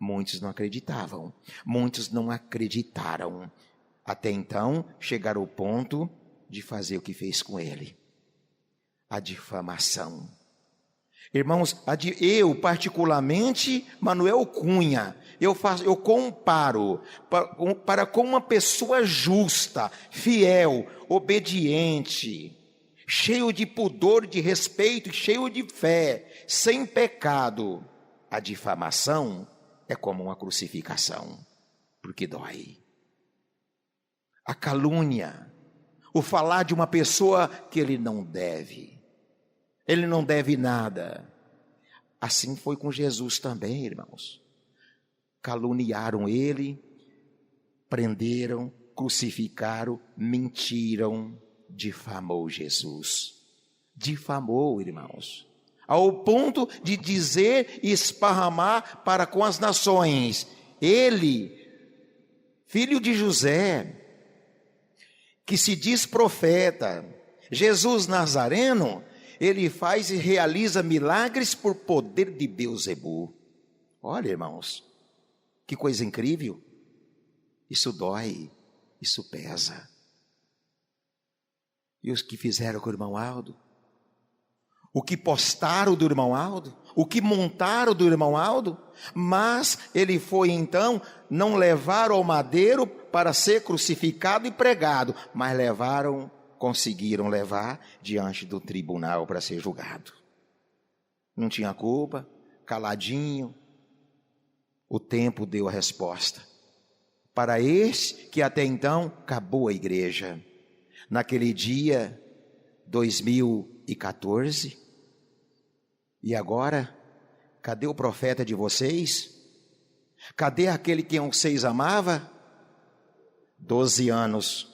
muitos não acreditavam, muitos não acreditaram, até então chegar ao ponto de fazer o que fez com ele, a difamação. Irmãos, eu particularmente, Manuel Cunha, eu comparo para com uma pessoa justa, fiel, obediente, cheio de pudor, de respeito, cheio de fé, sem pecado. A difamação é como uma crucificação, porque dói. A calúnia, o falar de uma pessoa que ele não deve nada. Assim foi com Jesus também, irmãos. Caluniaram ele, prenderam, crucificaram, mentiram, difamou Jesus. Difamou, irmãos, ao ponto de dizer e esparramar para com as nações: ele, filho de José, que se diz profeta, Jesus Nazareno, ele faz e realiza milagres por poder de Beelzebul. Olha, irmãos, que coisa incrível. Isso dói, isso pesa. E os que fizeram com o irmão Aldo? O que postaram do irmão Aldo? O que montaram do irmão Aldo? Mas ele foi então, não levaram ao madeiro para ser crucificado e pregado, mas conseguiram levar diante do tribunal para ser julgado. Não tinha culpa, caladinho. O tempo deu a resposta. Para este que até então acabou a igreja. Naquele dia, 2014, e agora, cadê o profeta de vocês? Cadê aquele que vocês amavam? 12 anos,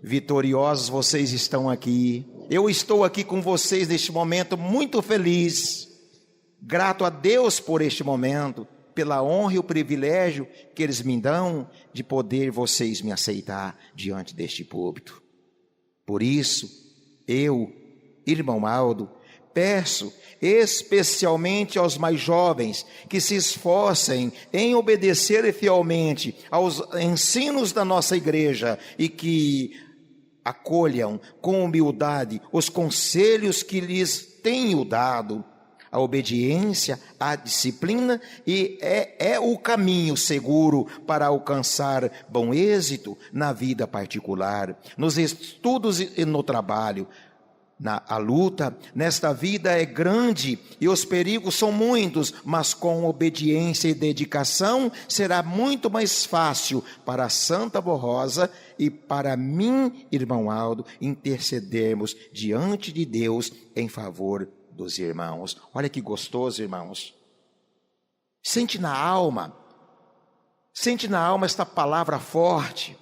vitoriosos vocês estão aqui, eu estou aqui com vocês neste momento muito feliz, grato a Deus por este momento, pela honra e o privilégio que eles me dão de poder vocês me aceitar diante deste púlpito. Por isso, eu, irmão Aldo, peço especialmente aos mais jovens que se esforcem em obedecer fielmente aos ensinos da nossa igreja e que acolham com humildade os conselhos que lhes tenho dado. A obediência, a disciplina é o caminho seguro para alcançar bom êxito na vida particular, nos estudos e no trabalho. A luta nesta vida é grande e os perigos são muitos, mas com obediência e dedicação será muito mais fácil para a Santa Rosa e para mim, irmão Aldo, intercedermos diante de Deus em favor dos irmãos. Olha que gostoso, irmãos. Sente na alma esta palavra forte,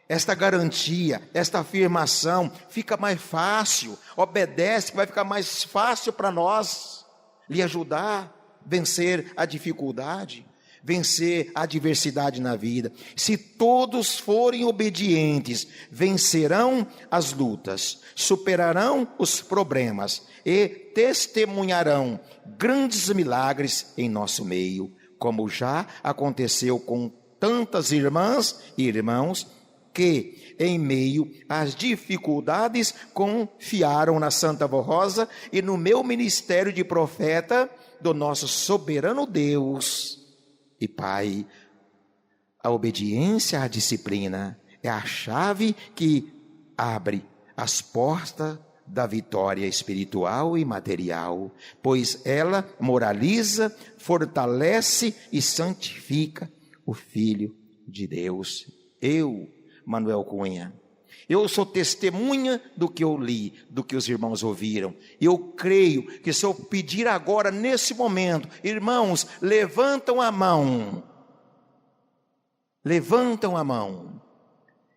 esta garantia, esta afirmação. Fica mais fácil, obedece, vai ficar mais fácil para nós lhe ajudar a vencer a dificuldade, vencer a adversidade na vida. Se todos forem obedientes, vencerão as lutas, superarão os problemas e testemunharão grandes milagres em nosso meio, como já aconteceu com tantas irmãs e irmãos que, em meio às dificuldades, confiaram na Santa Rosa e no meu ministério de profeta do nosso soberano Deus e Pai. A obediência à disciplina é a chave que abre as portas da vitória espiritual e material, pois ela moraliza, fortalece e santifica o Filho de Deus. Eu, Manuel Cunha, eu sou testemunha do que eu li, do que os irmãos ouviram. Eu creio que se eu pedir agora, nesse momento, irmãos, levantam a mão,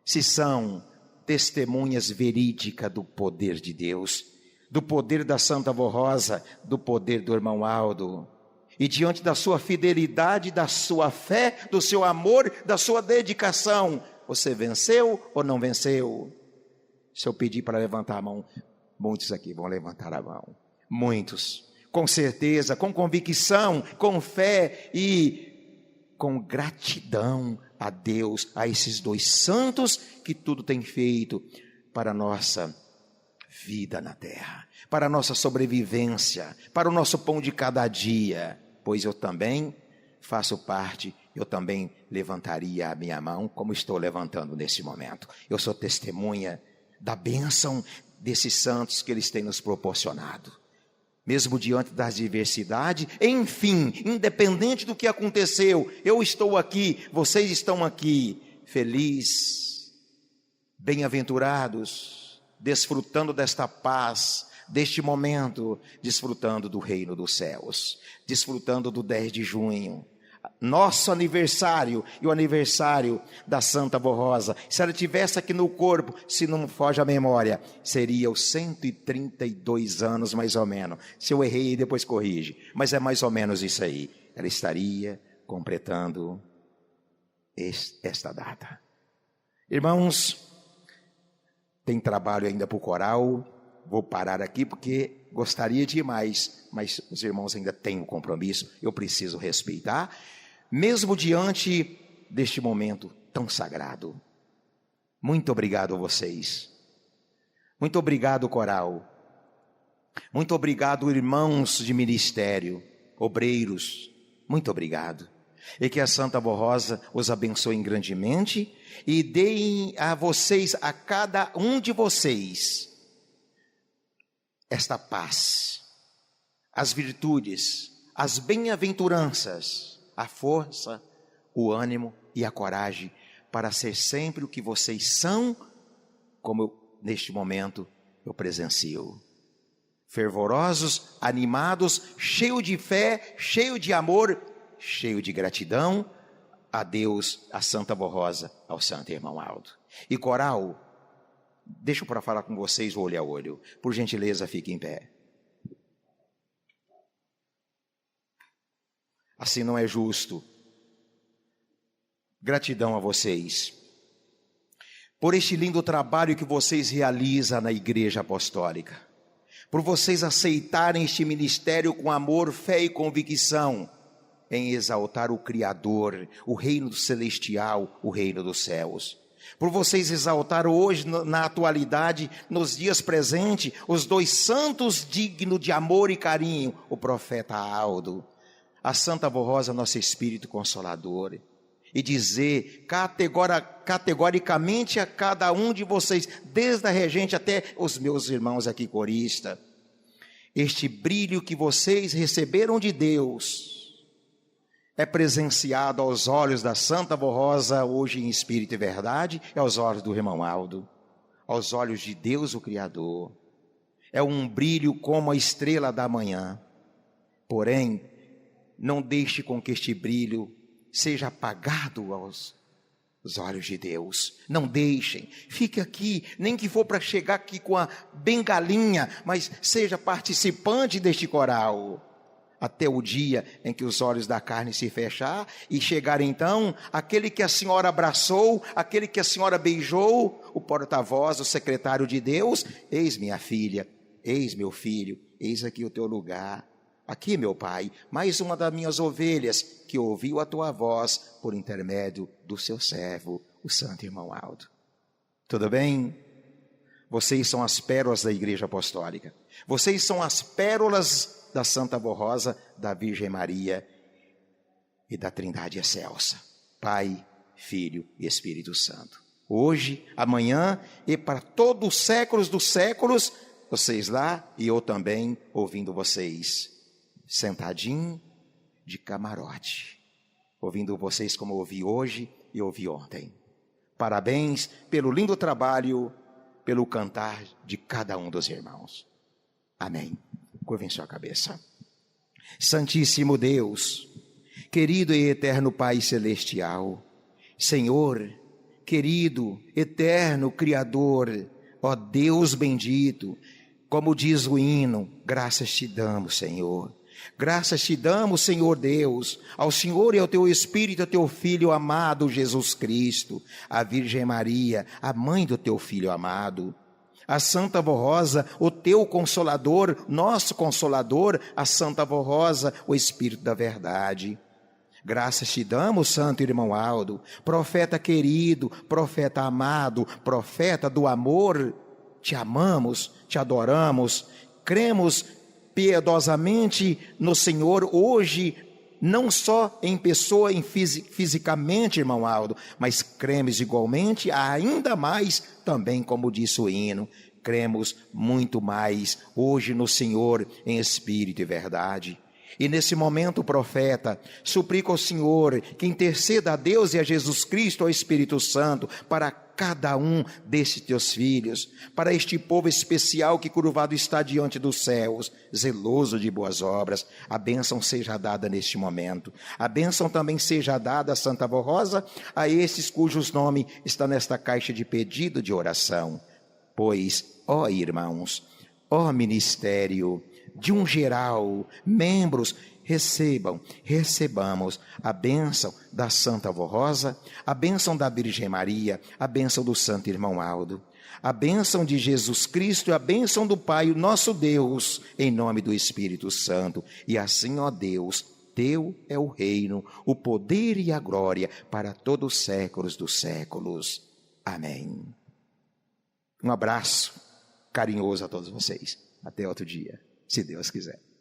se são testemunhas verídicas do poder de Deus, do poder da Santa Rosa, do poder do irmão Aldo, e diante da sua fidelidade, da sua fé, do seu amor, da sua dedicação, Você venceu ou não venceu? Se eu pedir para levantar a mão, muitos aqui vão levantar a mão. Muitos, com certeza, com convicção, com fé e com gratidão a Deus, a esses dois santos que tudo tem feito para a nossa vida na terra, para a nossa sobrevivência, para o nosso pão de cada dia. Pois eu também faço parte, eu também levantaria a minha mão, como estou levantando nesse momento. Eu sou testemunha da bênção desses santos que eles têm nos proporcionado. Mesmo diante da adversidade, enfim, independente do que aconteceu, eu estou aqui, vocês estão aqui, felizes, bem-aventurados, desfrutando desta paz, deste momento, desfrutando do reino dos céus, desfrutando do 10 de junho, nosso aniversário e o aniversário da Santa Borrosa. Se ela estivesse aqui no corpo, se não foge a memória, seria os 132 anos mais ou menos. Se eu errei, depois corrige, mas é mais ou menos isso aí. Ela estaria completando esta data. Irmãos, tem trabalho ainda para o coral. Vou parar aqui porque gostaria de ir mais, mas os irmãos ainda têm um compromisso, eu preciso respeitar, mesmo diante deste momento tão sagrado. Muito obrigado a vocês, muito obrigado coral, muito obrigado irmãos de ministério, obreiros, muito obrigado. E que a Santa Borrosa os abençoe grandemente e deem a vocês, a cada um de vocês, esta paz, as virtudes, as bem-aventuranças, a força, o ânimo e a coragem para ser sempre o que vocês são, como neste momento eu presencio. Fervorosos, animados, cheio de fé, cheio de amor, cheio de gratidão a Deus, a Santa Borrosa, ao Santo Irmão Aldo. E coral, deixo para falar com vocês olho a olho. Por gentileza, fique em pé. Assim não é justo. Gratidão a vocês por este lindo trabalho que vocês realizam na Igreja Apostólica, por vocês aceitarem este ministério com amor, fé e convicção em exaltar o Criador, o reino celestial, o reino dos céus. Por vocês exaltar hoje, na atualidade, nos dias presentes, os dois santos dignos de amor e carinho, o profeta Aldo, a Santa Borrosa, nosso Espírito Consolador, e dizer categoricamente a cada um de vocês, desde a regente até os meus irmãos aqui coristas, este brilho que vocês receberam de Deus, é presenciado aos olhos da Santa Borrosa, hoje em espírito e verdade, e aos olhos do irmão Aldo, aos olhos de Deus o Criador. É um brilho como a estrela da manhã. Porém, não deixe com que este brilho seja apagado aos olhos de Deus. Não deixem, fique aqui, nem que for para chegar aqui com a bengalinha, mas seja participante deste coral. Até o dia em que os olhos da carne se fechar e chegar então aquele que a senhora abraçou, aquele que a senhora beijou, o porta-voz, o secretário de Deus. Eis minha filha, eis meu filho, eis aqui o teu lugar. Aqui, meu pai, mais uma das minhas ovelhas que ouviu a tua voz por intermédio do seu servo, o Santo Irmão Aldo. Tudo bem? Vocês são as pérolas da Igreja Apostólica. Vocês são as pérolas da Santa Borrosa, da Virgem Maria e da Trindade Excelsa, Pai, Filho e Espírito Santo. Hoje, amanhã e para todos os séculos dos séculos, vocês lá e eu também ouvindo vocês, sentadinho de camarote, ouvindo vocês como ouvi hoje e ouvi ontem. Parabéns pelo lindo trabalho, pelo cantar de cada um dos irmãos. Amém. Curvem sua cabeça. Santíssimo Deus, querido e eterno Pai Celestial, Senhor, querido, eterno Criador, ó Deus bendito, como diz o hino, graças te damos, Senhor, Graças te damos, Senhor Deus, ao Senhor e ao teu Espírito, ao teu Filho amado Jesus Cristo, à Virgem Maria, a mãe do teu Filho amado, a Santa Avó Rosa, o teu Consolador, nosso Consolador, a Santa Avó Rosa, o Espírito da verdade. Graças te damos, Santo Irmão Aldo, profeta querido, profeta amado, profeta do amor. Te amamos, te adoramos, cremos piedosamente no Senhor hoje, não só em pessoa, fisicamente, irmão Aldo, mas cremos igualmente, ainda mais também, como disse o hino, cremos muito mais hoje no Senhor em espírito e verdade. E nesse momento, profeta, suplico ao Senhor que interceda a Deus e a Jesus Cristo, ao Espírito Santo, para cada um desses teus filhos, para este povo especial que curvado está diante dos céus, zeloso de boas obras. A bênção seja dada neste momento. A bênção também seja dada, Santa Avó Rosa, a esses cujos nome está nesta caixa de pedido de oração. Pois, ó irmãos, ó ministério, de um geral, membros, recebamos a bênção da Santa Avó Rosa, a bênção da Virgem Maria, a bênção do Santo Irmão Aldo, a bênção de Jesus Cristo e a bênção do Pai, o nosso Deus, em nome do Espírito Santo. E assim, ó Deus, teu é o reino, o poder e a glória para todos os séculos dos séculos. Amém. Um abraço carinhoso a todos vocês. Até outro dia, se Deus quiser.